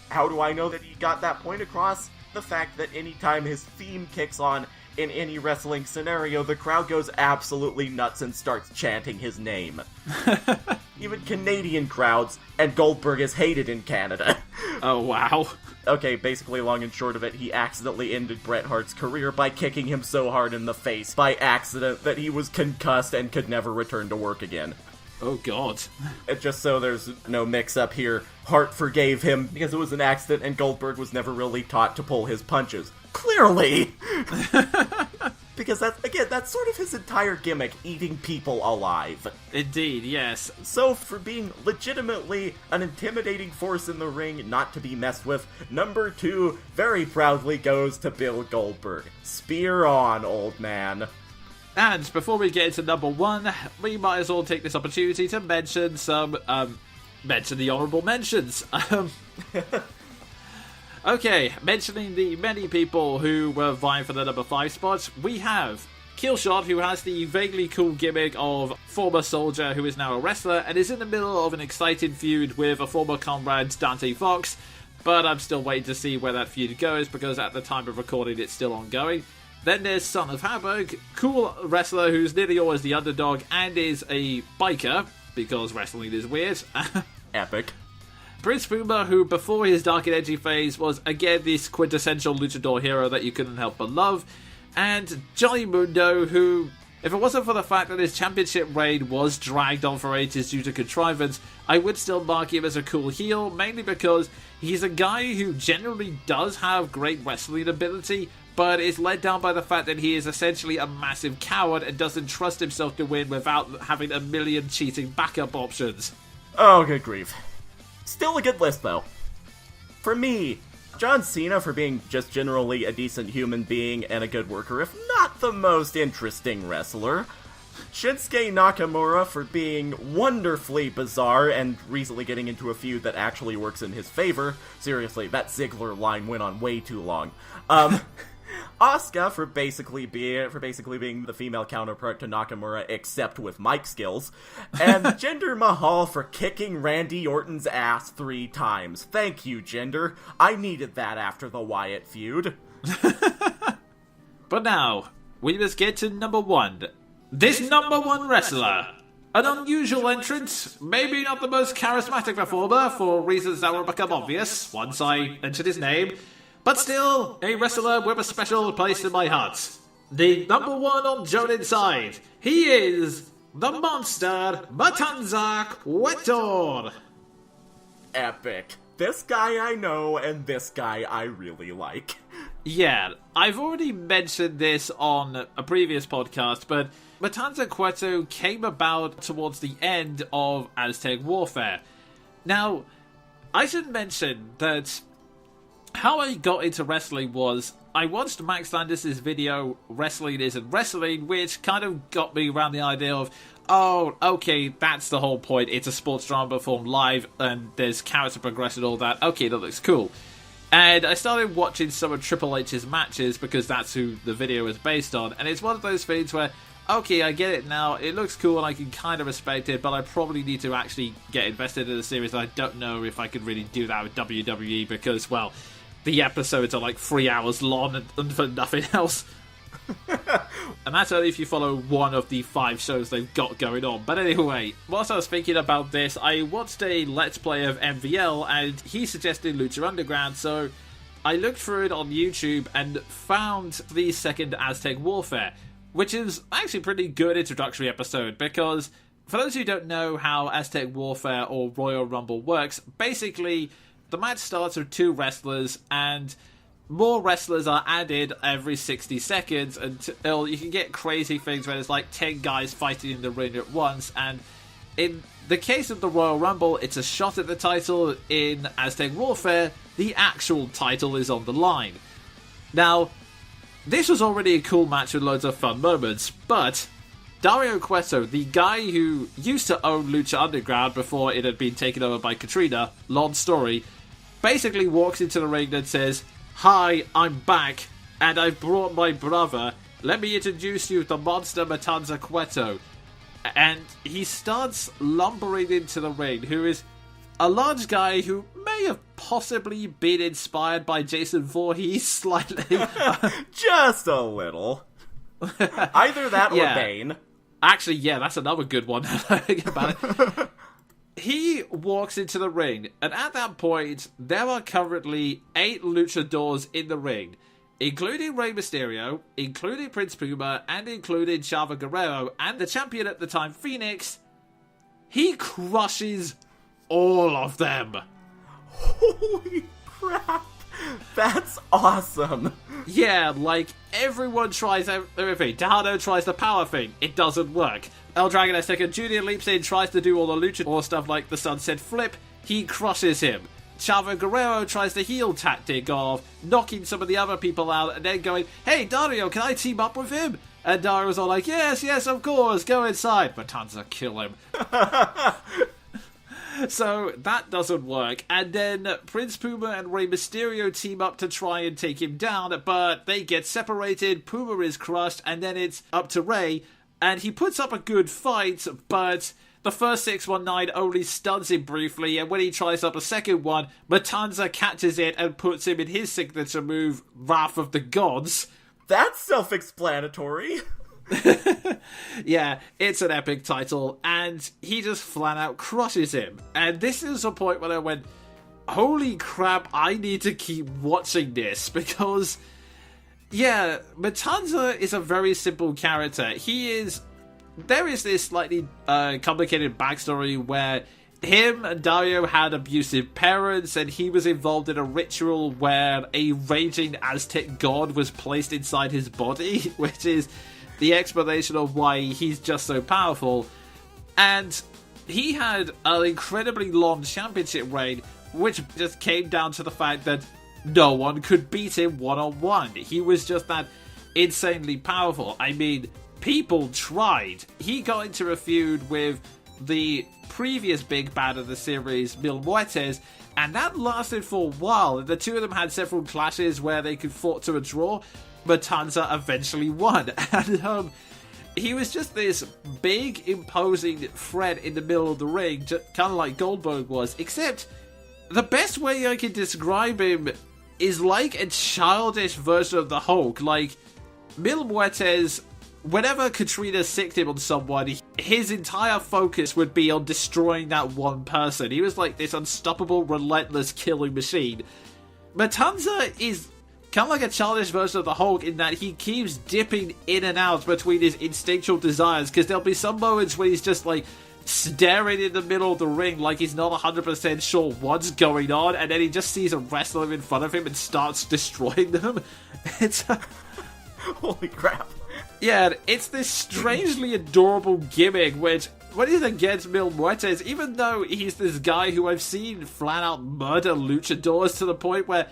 How do I know that he got that point across? The fact that anytime his theme kicks on in any wrestling scenario, the crowd goes absolutely nuts and starts chanting his name. Even Canadian crowds, and Goldberg is hated in Canada. Oh, wow. Okay, basically, long and short of it, he accidentally ended Bret Hart's career by kicking him so hard in the face by accident that he was concussed and could never return to work again. Oh, God. Just so there's no mix-up here, Hart forgave him because it was an accident and Goldberg was never really taught to pull his punches. Clearly! Because that's sort of his entire gimmick, eating people alive. Indeed, yes. So, for being legitimately an intimidating force in the ring, not to be messed with, number 2 very proudly goes to Bill Goldberg. Spear on, old man. And before we get into number 1, we might as well take this opportunity to mention mention the honourable mentions. Okay, mentioning the many people who were vying for the number 5 spot, we have Killshot, who has the vaguely cool gimmick of former soldier who is now a wrestler and is in the middle of an exciting feud with a former comrade, Dante Fox, but I'm still waiting to see where that feud goes because at the time of recording it's still ongoing. Then there's Son of Hamburg, cool wrestler who's nearly always the underdog and is a biker, because wrestling is weird. Epic. Prince Puma, who before his dark and edgy phase was again this quintessential luchador hero that you couldn't help but love, and Johnny Mundo, who, if it wasn't for the fact that his championship reign was dragged on for ages due to contrivance, I would still mark him as a cool heel, mainly because he's a guy who generally does have great wrestling ability, but is let down by the fact that he is essentially a massive coward and doesn't trust himself to win without having a million cheating backup options. Oh, good grief. Still a good list, though. For me, John Cena for being just generally a decent human being and a good worker, if not the most interesting wrestler. Shinsuke Nakamura for being wonderfully bizarre and recently getting into a feud that actually works in his favor. Seriously, that Ziggler line went on way too long. Asuka for basically being the female counterpart to Nakamura, except with mic skills, and Jinder Mahal for kicking Randy Orton's ass 3 times. Thank you, Jinder. I needed that after the Wyatt feud. But now, we must get to number 1. This number 1 wrestler. An unusual entrant, maybe not the most charismatic performer for reasons that will become obvious once I mention his name, but still, a wrestler with a special place in my heart. The number 1 on Jonin side, he is the monster Matanza Cuetor. Epic. This guy I know, and this guy I really like. Yeah, I've already mentioned this on a previous podcast, but Matanza Cueto came about towards the end of Aztec Warfare. Now, I should mention that how I got into wrestling was I watched Max Landis' video Wrestling Isn't Wrestling, which kind of got me around the idea of, oh, okay, that's the whole point. It's a sports drama performed live, and there's character progression and all that. Okay, that looks cool. And I started watching some of Triple H's matches because that's who the video is based on. And it's one of those things where, okay, I get it now. It looks cool and I can kind of respect it, but I probably need to actually get invested in the series. I don't know if I could really do that with WWE because, well, the episodes are like 3 hours long and for nothing else. And that's only if you follow one of the 5 shows they've got going on. But anyway, whilst I was thinking about this, I watched a Let's Play of MVL and he suggested Lucha Underground, so I looked through it on YouTube and found the second Aztec Warfare, which is actually a pretty good introductory episode because for those who don't know how Aztec Warfare or Royal Rumble works, basically the match starts with 2 wrestlers and more wrestlers are added every 60 seconds until you can get crazy things where there's like 10 guys fighting in the ring at once. And in the case of the Royal Rumble, it's a shot at the title. In Aztec Warfare, the actual title is on the line. Now, this was already a cool match with loads of fun moments, but Dario Cueto, the guy who used to own Lucha Underground before it had been taken over by Katrina, long story, basically walks into the ring and says, "Hi, I'm back, and I've brought my brother. Let me introduce you to Monster Matanza Cueto." And he starts lumbering into the ring, who is a large guy who may have possibly been inspired by Jason Voorhees slightly. Just a little. Either that or Bane. Actually, yeah, that's another good one. Think about it. He walks into the ring, and at that point, there are currently 8 luchadors in the ring, including Rey Mysterio, including Prince Puma, and including Chavo Guerrero, and the champion at the time, Phoenix, he crushes all of them. Holy crap! That's awesome! Yeah, like, everyone tries everything. Tejano tries the power thing. It doesn't work. El Dragon Azteca Jr. leaps in, tries to do all the luchador stuff like the Sunset Flip. He crushes him. Chavo Guerrero tries the heel tactic of knocking some of the other people out and then going, "Hey, Dario, can I team up with him?" And Dario's all like, yes, of course, go inside. Matanza, kill him. So that doesn't work. And then Prince Puma and Rey Mysterio team up to try and take him down, but they get separated. Puma is crushed, and then it's up to Rey, and he puts up a good fight, but the first 619 only stuns him briefly, and when he tries up a second one, Matanza catches it and puts him in his signature move, Wrath of the Gods. That's self-explanatory. Yeah, it's an epic title, and he just flat out crushes him. And this is a point where I went, holy crap, I need to keep watching this, because, yeah, Matanza is a very simple character. There is this slightly complicated backstory where him and Dario had abusive parents, and he was involved in a ritual where a raging Aztec god was placed inside his body, which is the explanation of why he's just so powerful. And he had an incredibly long championship reign, which just came down to the fact that no one could beat him one-on-one. He was just that insanely powerful. I mean, people tried. He got into a feud with the previous big bad of the series, Mil Muertes, and that lasted for a while. The two of them had several clashes where they could fought to a draw. Matanza eventually won, and he was just this big, imposing threat in the middle of the ring, kind of like Goldberg was, except the best way I can describe him is like a childish version of the Hulk. Like, Mil Muertes, whenever Katrina sicked him on someone, his entire focus would be on destroying that one person. He was like this unstoppable, relentless killing machine. Matanza is kind of like a childish version of the Hulk in that he keeps dipping in and out between his instinctual desires, because there'll be some moments where he's just like staring in the middle of the ring like he's not 100% sure what's going on, and then he just sees a wrestler in front of him and starts destroying them. It's holy crap. Yeah, it's this strangely adorable gimmick, which, when he's against Mil Muertes, even though he's this guy who I've seen flat out murder luchadors to the point where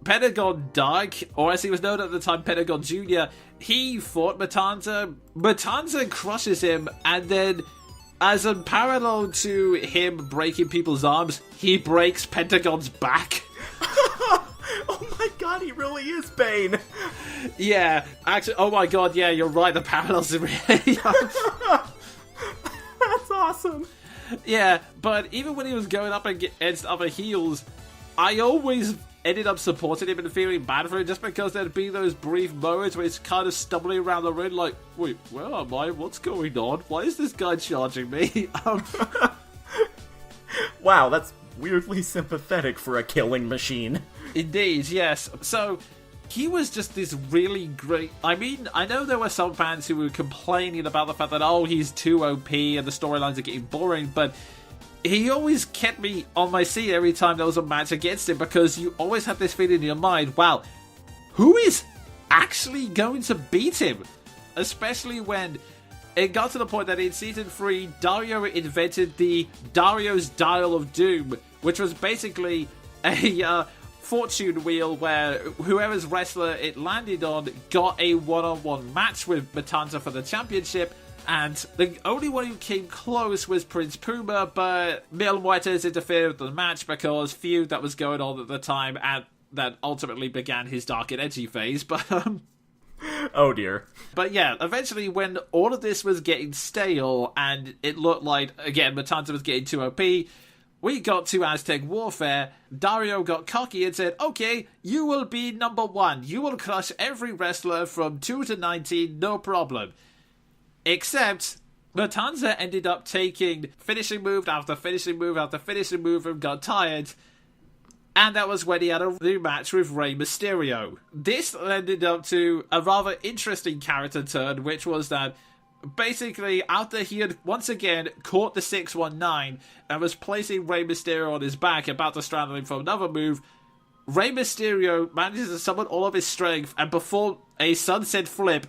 Pentagon Dark, or as he was known at the time, Pentagon Jr., he fought Matanza. Matanza crushes him, and then, as a parallel to him breaking people's arms, he breaks Pentagon's back. Oh my god, he really is Bane. Yeah, actually, oh my god, yeah, you're right, the parallels are really That's awesome. Yeah, but even when he was going up against other heels, I always ended up supporting him and feeling bad for him, just because there'd be those brief moments where he's kind of stumbling around the ring like, wait, where am I? What's going on? Why is this guy charging me? Wow, that's weirdly sympathetic for a killing machine. Indeed, yes. So, he was just this really great... I mean, I know there were some fans who were complaining about the fact that, oh, he's too OP and the storylines are getting boring, but he always kept me on my seat every time there was a match against him, because you always had this feeling in your mind, wow, who is actually going to beat him? Especially when it got to the point that in Season 3, Dario invented the Dario's Dial of Doom, which was basically a fortune wheel where whoever's wrestler it landed on got a one-on-one match with Matanza for the championship, and the only one who came close was Prince Puma, but Mil Muertes interfered with the match because feud that was going on at the time, and that ultimately began his dark and edgy phase, but oh dear. But yeah, eventually when all of this was getting stale and it looked like, again, Matanza was getting too OP, we got to Aztec Warfare. Dario got cocky and said, okay, you will be number 1. You will crush every wrestler from 2 to 19, no problem. Except, Matanza ended up taking finishing move after finishing move after finishing move and got tired. And that was when he had a new match with Rey Mysterio. This ended up to a rather interesting character turn, which was that basically, after he had once again caught the 619 and was placing Rey Mysterio on his back, about to straddle him for another move, Rey Mysterio manages to summon all of his strength and perform a sunset flip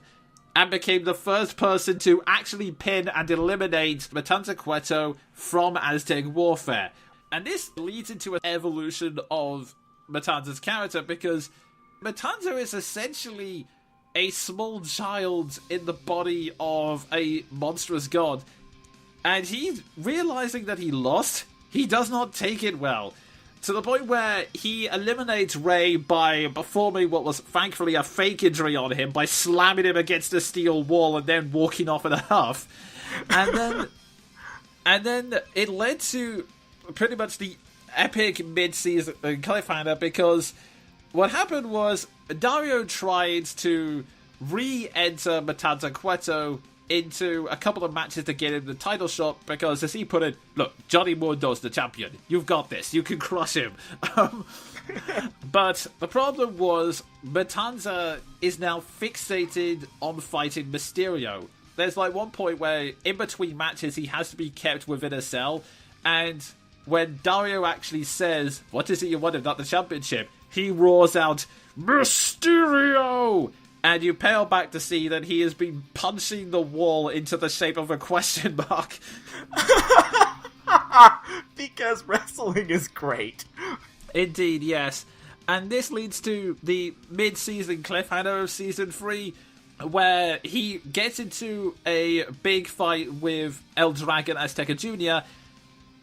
and became the first person to actually pin and eliminate Matanza Cueto from Aztec Warfare. And this leads into an evolution of Matanza's character, because Matanza is essentially a small child in the body of a monstrous god. And he's realizing that he lost. He does not take it well, to the point where he eliminates Rey by performing what was thankfully a fake injury on him by slamming him against a steel wall and then walking off in a huff. And then it led to pretty much the epic mid-season cliffhanger, because what happened was Dario tried to re-enter Matanza Cueto into a couple of matches to get him the title shot, because, as he put it, look, Johnny Mundo's the champion. You've got this. You can crush him. But the problem was Matanza is now fixated on fighting Mysterio. There's like one point where in between matches he has to be kept within a cell, and when Dario actually says, "What is it you want, if not the championship?" he roars out, "Mysterio!" And you pale back to see that he has been punching the wall into the shape of a question mark. Because wrestling is great. Indeed, yes. And this leads to the mid-season cliffhanger of Season 3, where he gets into a big fight with El Dragon Azteca Jr.,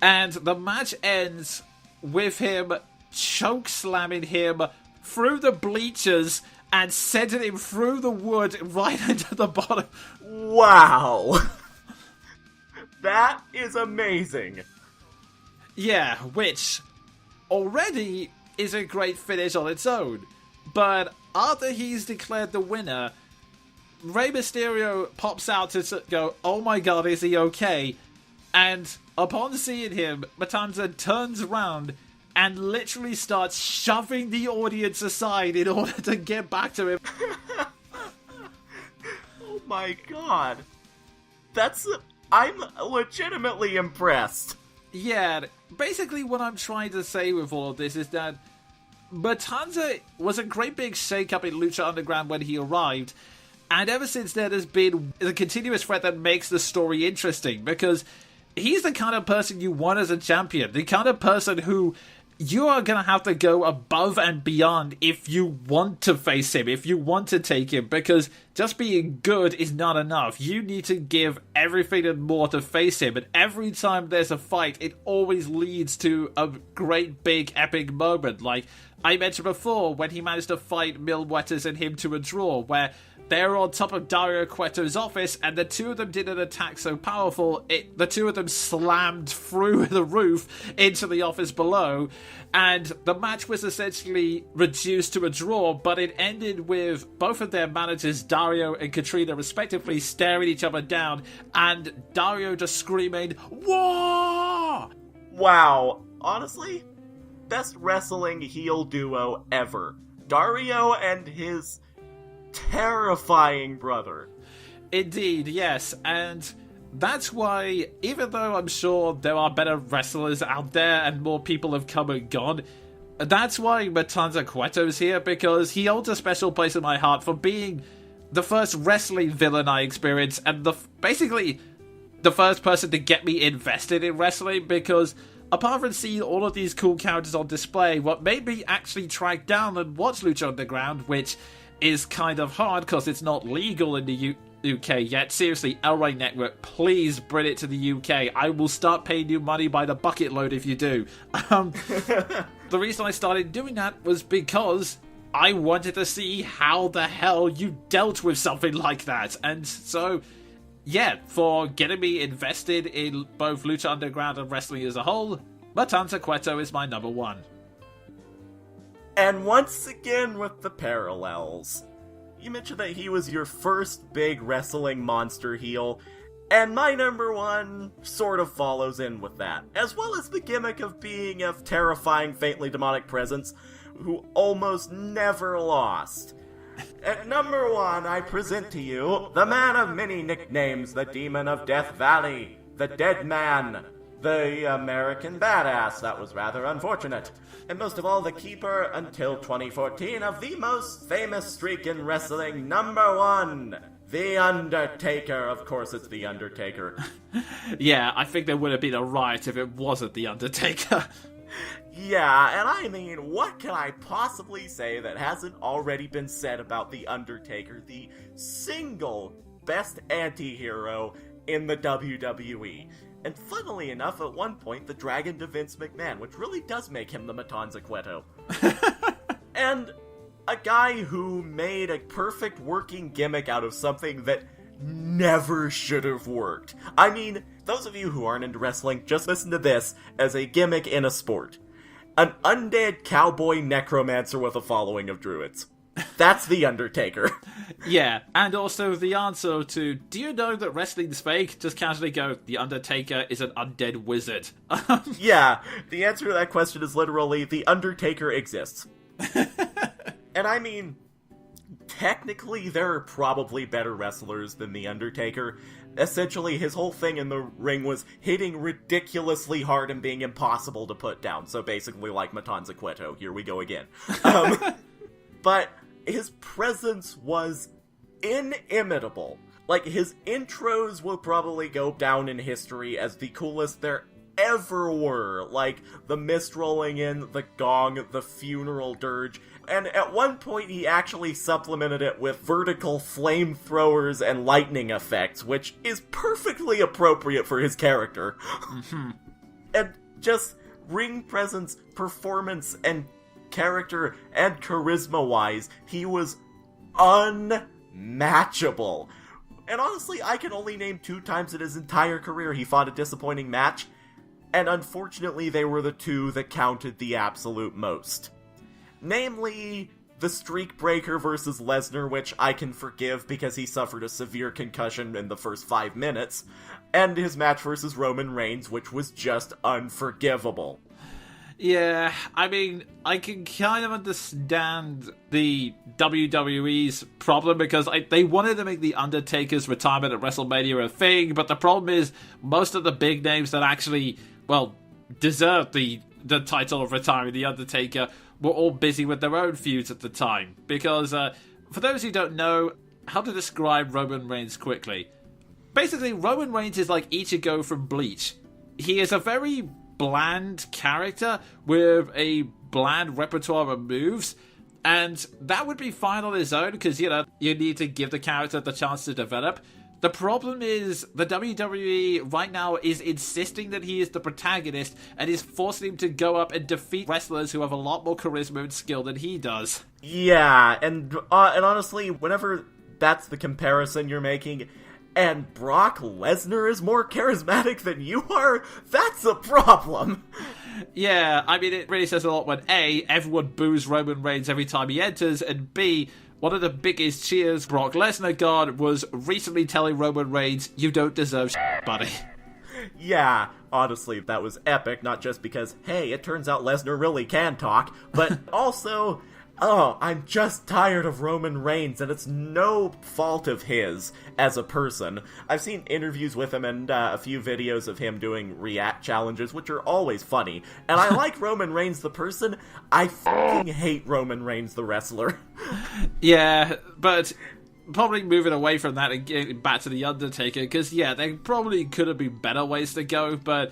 and the match ends with him choke-slamming him through the bleachers and sending him through the wood right into the bottom. Wow. That is amazing. Yeah, which already is a great finish on its own. But after he's declared the winner, Rey Mysterio pops out to go, "Oh my god, is he okay?" And upon seeing him, Matanza turns around and literally starts shoving the audience aside in order to get back to him. Oh my god. I'm legitimately impressed. Yeah, basically what I'm trying to say with all of this is that Matanza was a great big shake-up in Lucha Underground when he arrived, and ever since then has been a continuous threat that makes the story interesting, because he's the kind of person you want as a champion, the kind of person who you are going to have to go above and beyond if you want to face him, if you want to take him, because just being good is not enough. You need to give everything and more to face him, and every time there's a fight, it always leads to a great big epic moment, like I mentioned before when he managed to fight Mil Muertes and him to a draw, where they're on top of Dario Cueto's office, and the two of them did an attack so powerful, the two of them slammed through the roof into the office below, and the match was essentially reduced to a draw, but it ended with both of their managers, Dario and Katrina respectively, staring each other down, and Dario just screaming, "Whoa!" Wow. Honestly, best wrestling heel duo ever. Dario and his terrifying brother. Indeed, yes, and that's why, even though I'm sure there are better wrestlers out there and more people have come and gone, that's why Matanza Cueto's here, because he holds a special place in my heart for being the first wrestling villain I experienced, and basically the first person to get me invested in wrestling, because apart from seeing all of these cool characters on display, what made me actually track down and watch Lucha Underground, which is kind of hard because it's not legal in the UK yet. Seriously, Elray Network, please bring it to the UK. I will start paying you money by the bucket load if you do. The reason I started doing that was because I wanted to see how the hell you dealt with something like that. And so, yeah, for getting me invested in both Lucha Underground and wrestling as a whole, Matanza Cueto is my number one. And once again with the parallels. You mentioned that he was your first big wrestling monster heel, and my number one sort of follows in with that, as well as the gimmick of being a terrifying, faintly demonic presence who almost never lost. At number 1, I present to you the man of many nicknames, the demon of Death Valley, the Dead Man, the American Badass, that was rather unfortunate, and most of all, the keeper, until 2014, of the most famous streak in wrestling, number 1, The Undertaker. Of course it's The Undertaker. Yeah, I think there would have been a riot if it wasn't The Undertaker. Yeah, and I mean, what can I possibly say that hasn't already been said about The Undertaker, the single best anti-hero in the WWE? And funnily enough, at one point, the dragon to Vince McMahon, which really does make him the Matanza Cueto. And a guy who made a perfect working gimmick out of something that never should have worked. I mean, those of you who aren't into wrestling, just listen to this as a gimmick in a sport. An undead cowboy necromancer with a following of druids. That's The Undertaker. Yeah, and also the answer to, do you know that wrestling's fake? Just casually go, The Undertaker is an undead wizard. Yeah, the answer to that question is literally, The Undertaker exists. And I mean, technically there are probably better wrestlers than The Undertaker. Essentially, his whole thing in the ring was hitting ridiculously hard and being impossible to put down. So basically like Matanza Cueto. Here we go again. But his presence was inimitable. Like, his intros will probably go down in history as the coolest there ever were. Like, the mist rolling in, the gong, the funeral dirge. And at one point he actually supplemented it with vertical flamethrowers and lightning effects, which is perfectly appropriate for his character. Mm-hmm. And just ring presence, performance, and character and charisma-wise, he was unmatchable. And honestly, I can only name 2 times in his entire career he fought a disappointing match, and unfortunately they were the 2 that counted the absolute most. Namely, the Streak Breaker versus Lesnar, which I can forgive because he suffered a severe concussion in the first 5 minutes, and his match versus Roman Reigns, which was just unforgivable. Yeah, I mean, I can kind of understand the WWE's problem because they wanted to make The Undertaker's retirement at WrestleMania a thing, but the problem is most of the big names that actually, well, deserved the title of retiring The Undertaker were all busy with their own feuds at the time. Because, for those who don't know, how to describe Roman Reigns quickly. Basically, Roman Reigns is like Ichigo from Bleach. He is a very bland character with a bland repertoire of moves, and that would be fine on his own because, you know, you need to give the character the chance to develop. The problem is the WWE right now is insisting that he is the protagonist and is forcing him to go up and defeat wrestlers who have a lot more charisma and skill than he does. Yeah, and honestly, whenever that's the comparison you're making, and Brock Lesnar is more charismatic than you are, that's a problem. Yeah, I mean, it really says a lot when A, everyone boos Roman Reigns every time he enters, and B, one of the biggest cheers Brock Lesnar got was recently telling Roman Reigns, "You don't deserve shit, buddy." Yeah, honestly, that was epic, not just because, hey, it turns out Lesnar really can talk, but also, I'm just tired of Roman Reigns, and it's no fault of his as a person. I've seen interviews with him and a few videos of him doing react challenges, which are always funny, and I like Roman Reigns the person. I fucking hate Roman Reigns the wrestler. Yeah, but probably moving away from that and getting back to The Undertaker, because, yeah, there probably could have been better ways to go, but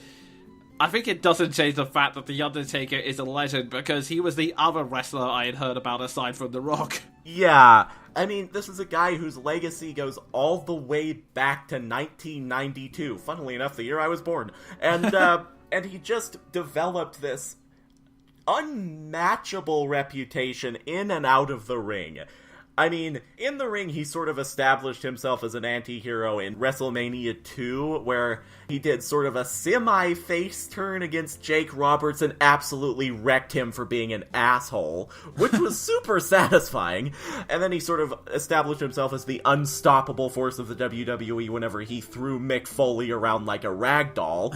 I think it doesn't change the fact that The Undertaker is a legend, because he was the other wrestler I had heard about aside from The Rock. Yeah, I mean, this is a guy whose legacy goes all the way back to 1992, funnily enough, the year I was born, and, and he just developed this unmatchable reputation in and out of the ring. I mean, in the ring, he sort of established himself as an anti-hero in WrestleMania 2, where he did sort of a semi-face turn against Jake Roberts and absolutely wrecked him for being an asshole, which was super satisfying. And then he sort of established himself as the unstoppable force of the WWE whenever he threw Mick Foley around like a rag doll.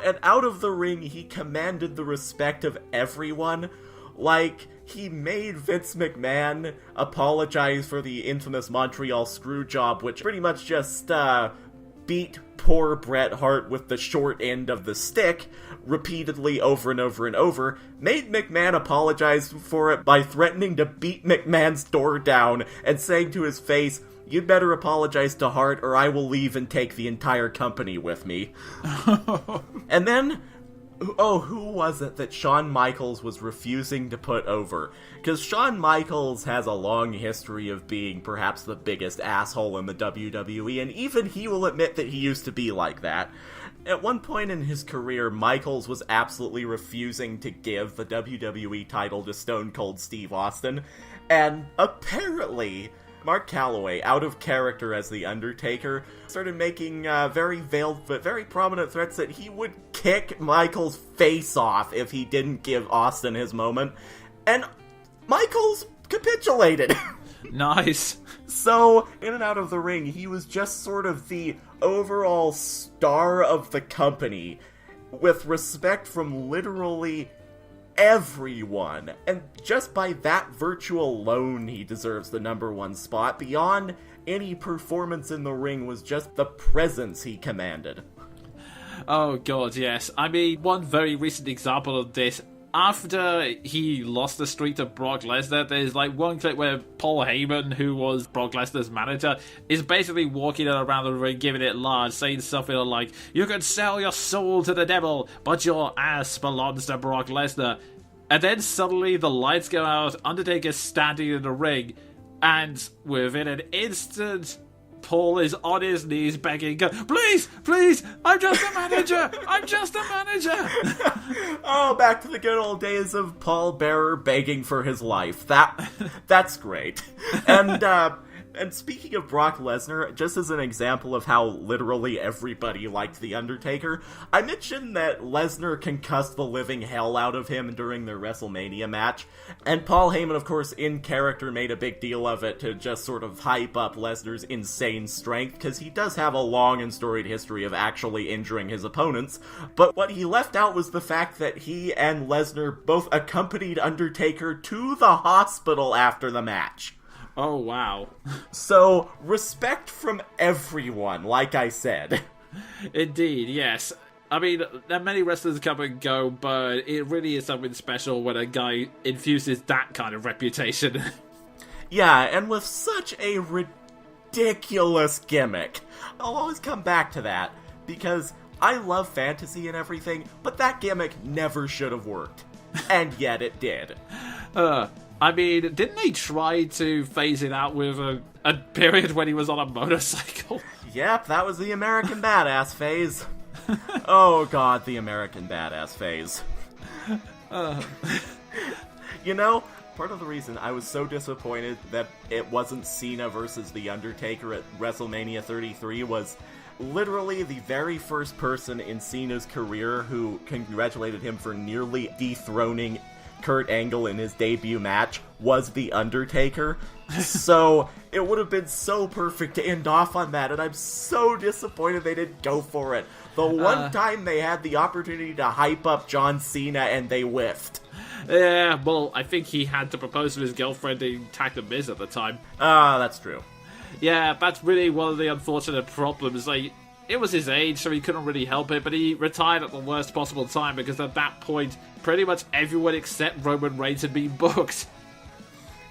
And out of the ring, he commanded the respect of everyone. Like, he made Vince McMahon apologize for the infamous Montreal Screwjob, which pretty much just beat poor Bret Hart with the short end of the stick repeatedly over and over and over, made McMahon apologize for it by threatening to beat McMahon's door down and saying to his face, "You'd better apologize to Hart or I will leave and take the entire company with me." And then, who was it that Shawn Michaels was refusing to put over? Because Shawn Michaels has a long history of being perhaps the biggest asshole in the WWE, and even he will admit that he used to be like that. At one point in his career, Michaels was absolutely refusing to give the WWE title to Stone Cold Steve Austin, and apparently Mark Calloway, out of character as The Undertaker, started making very veiled but very prominent threats that he would kick Michaels' face off if he didn't give Austin his moment, and Michaels capitulated. Nice. So, in and out of the ring, he was just sort of the overall star of the company, with respect from literally everyone. And just by that virtue alone, he deserves the #1 spot. Beyond any performance in the ring was just the presence he commanded. Oh god, yes. I mean, one very recent example of this, after he lost the streak to Brock Lesnar, there's like one clip where Paul Heyman, who was Brock Lesnar's manager, is basically walking around the ring giving it large, saying something like, "You can sell your soul to the devil, but your ass belongs to Brock Lesnar." And then suddenly the lights go out, Undertaker's standing in the ring, and within an instant, Paul is on his knees begging, "Please, please, I'm just a manager! I'm just a manager!" Oh, back to the good old days of Paul Bearer begging for his life. That's great. And speaking of Brock Lesnar, just as an example of how literally everybody liked The Undertaker, I mentioned that Lesnar concussed the living hell out of him during their WrestleMania match, and Paul Heyman, of course, in character made a big deal of it to just sort of hype up Lesnar's insane strength, because he does have a long and storied history of actually injuring his opponents, but what he left out was the fact that he and Lesnar both accompanied Undertaker to the hospital after the match. Oh, wow. So, respect from everyone, like I said. Indeed, yes. I mean, there are many wrestlers come and go, but it really is something special when a guy infuses that kind of reputation. Yeah, and with such a ridiculous gimmick. I'll always come back to that, because I love fantasy and everything, but that gimmick never should have worked. And yet it did. I mean, didn't they try to phase it out with a period when he was on a motorcycle? Yep, that was the American Badass phase. Oh god, the American Badass phase. You know, part of the reason I was so disappointed that it wasn't Cena versus The Undertaker at WrestleMania 33 was literally the very first person in Cena's career who congratulated him for nearly dethroning Kurt Angle in his debut match was The Undertaker. So it would have been so perfect to end off on that, and I'm so disappointed they didn't go for it. The one time they had the opportunity to hype up John Cena and they whiffed. Yeah, well, I think he had to propose to his girlfriend in Tag the Miz at the time. That's true. Yeah, that's really one of the unfortunate problems. Like, it was his age, so he couldn't really help it, but he retired at the worst possible time because at that point, pretty much everyone except Roman Reigns had been booked.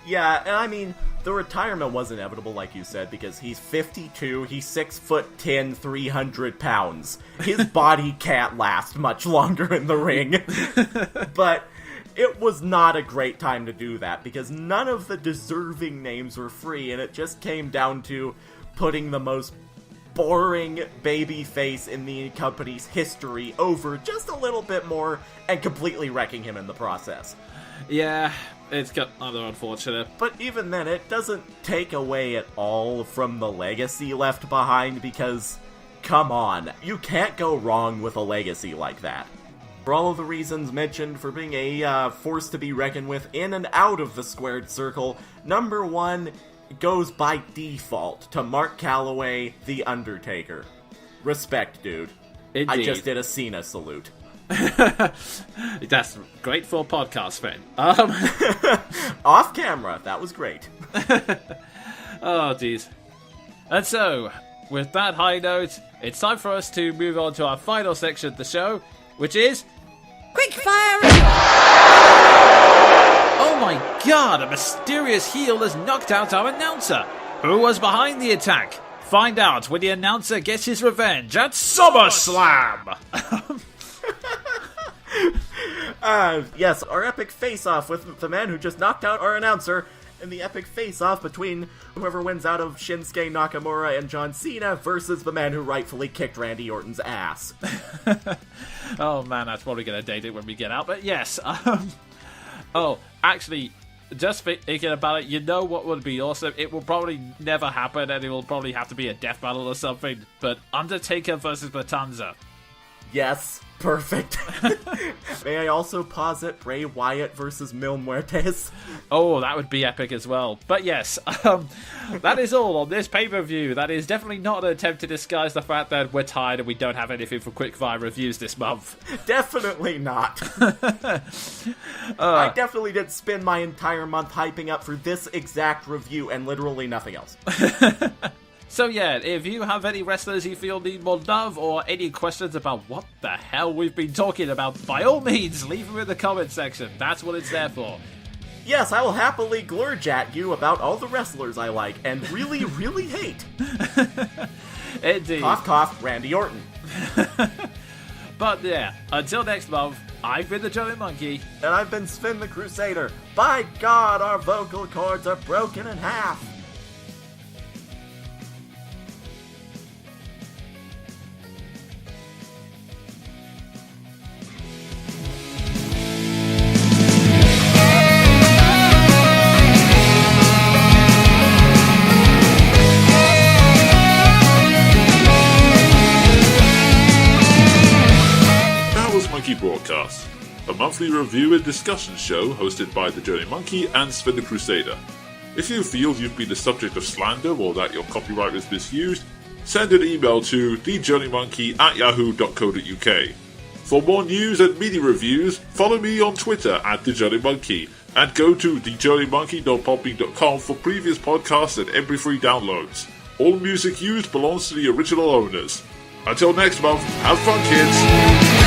Yeah, and I mean, the retirement was inevitable, like you said, because he's 52, he's 6'10", 300 pounds. His body can't last much longer in the ring. But it was not a great time to do that, because none of the deserving names were free, and it just came down to putting the most boring babyface in the company's history over just a little bit more and completely wrecking him in the process. Yeah, it's got other unfortunate. But even then, it doesn't take away at all from the legacy left behind, because, come on, you can't go wrong with a legacy like that. For all of the reasons mentioned for being a force to be reckoned with in and out of the squared circle, number 1 goes by default to Mark Calloway, The Undertaker. Respect, dude. Indeed. I just did a Cena salute. That's great for a podcast, Sven. Off camera, that was great. Oh, jeez. And so, with that high note, it's time for us to move on to our final section of the show, which is... Quickfire! Oh my god, a mysterious heel has knocked out our announcer. Who was behind the attack? Find out when the announcer gets his revenge at SummerSlam! Yes, our epic face-off with the man who just knocked out our announcer, and the epic face-off between whoever wins out of Shinsuke Nakamura and John Cena versus the man who rightfully kicked Randy Orton's ass. Oh man, that's probably going to date it when we get out, but yes. Oh, actually, just thinking about it, you know what would be awesome? It will probably never happen, and it will probably have to be a death battle or something, but Undertaker versus Matanza. Yes, perfect. May I also posit Bray Wyatt versus Mil Muertes? Oh, that would be epic as well. But yes, that is all on this pay-per-view. That is definitely not an attempt to disguise the fact that we're tired and we don't have anything for quickfire reviews this month. Definitely not. I definitely did spend my entire month hyping up for this exact review and literally nothing else. So yeah, if you have any wrestlers you feel need more love or any questions about what the hell we've been talking about, by all means, leave them in the comment section. That's what it's there for. Yes, I will happily glurge at you about all the wrestlers I like and really, really hate. Indeed. Cough, cough, Randy Orton. But yeah, until next month, I've been the Jonin Monkey. And I've been Sven the Crusader. By God, our vocal cords are broken in half. Broadcast, a monthly review and discussion show hosted by the Jonin Monkey and Sven the Crusader. If you feel you've been the subject of slander or that your copyright was misused, send an email to thejoninmonkey@yahoo.co.uk. For more news and media reviews, follow me on Twitter @thejoninmonkey and go to thejoninmonkey.podbean.com for previous podcasts and MP3 downloads. All music used belongs to the original owners. Until next month, have fun, kids!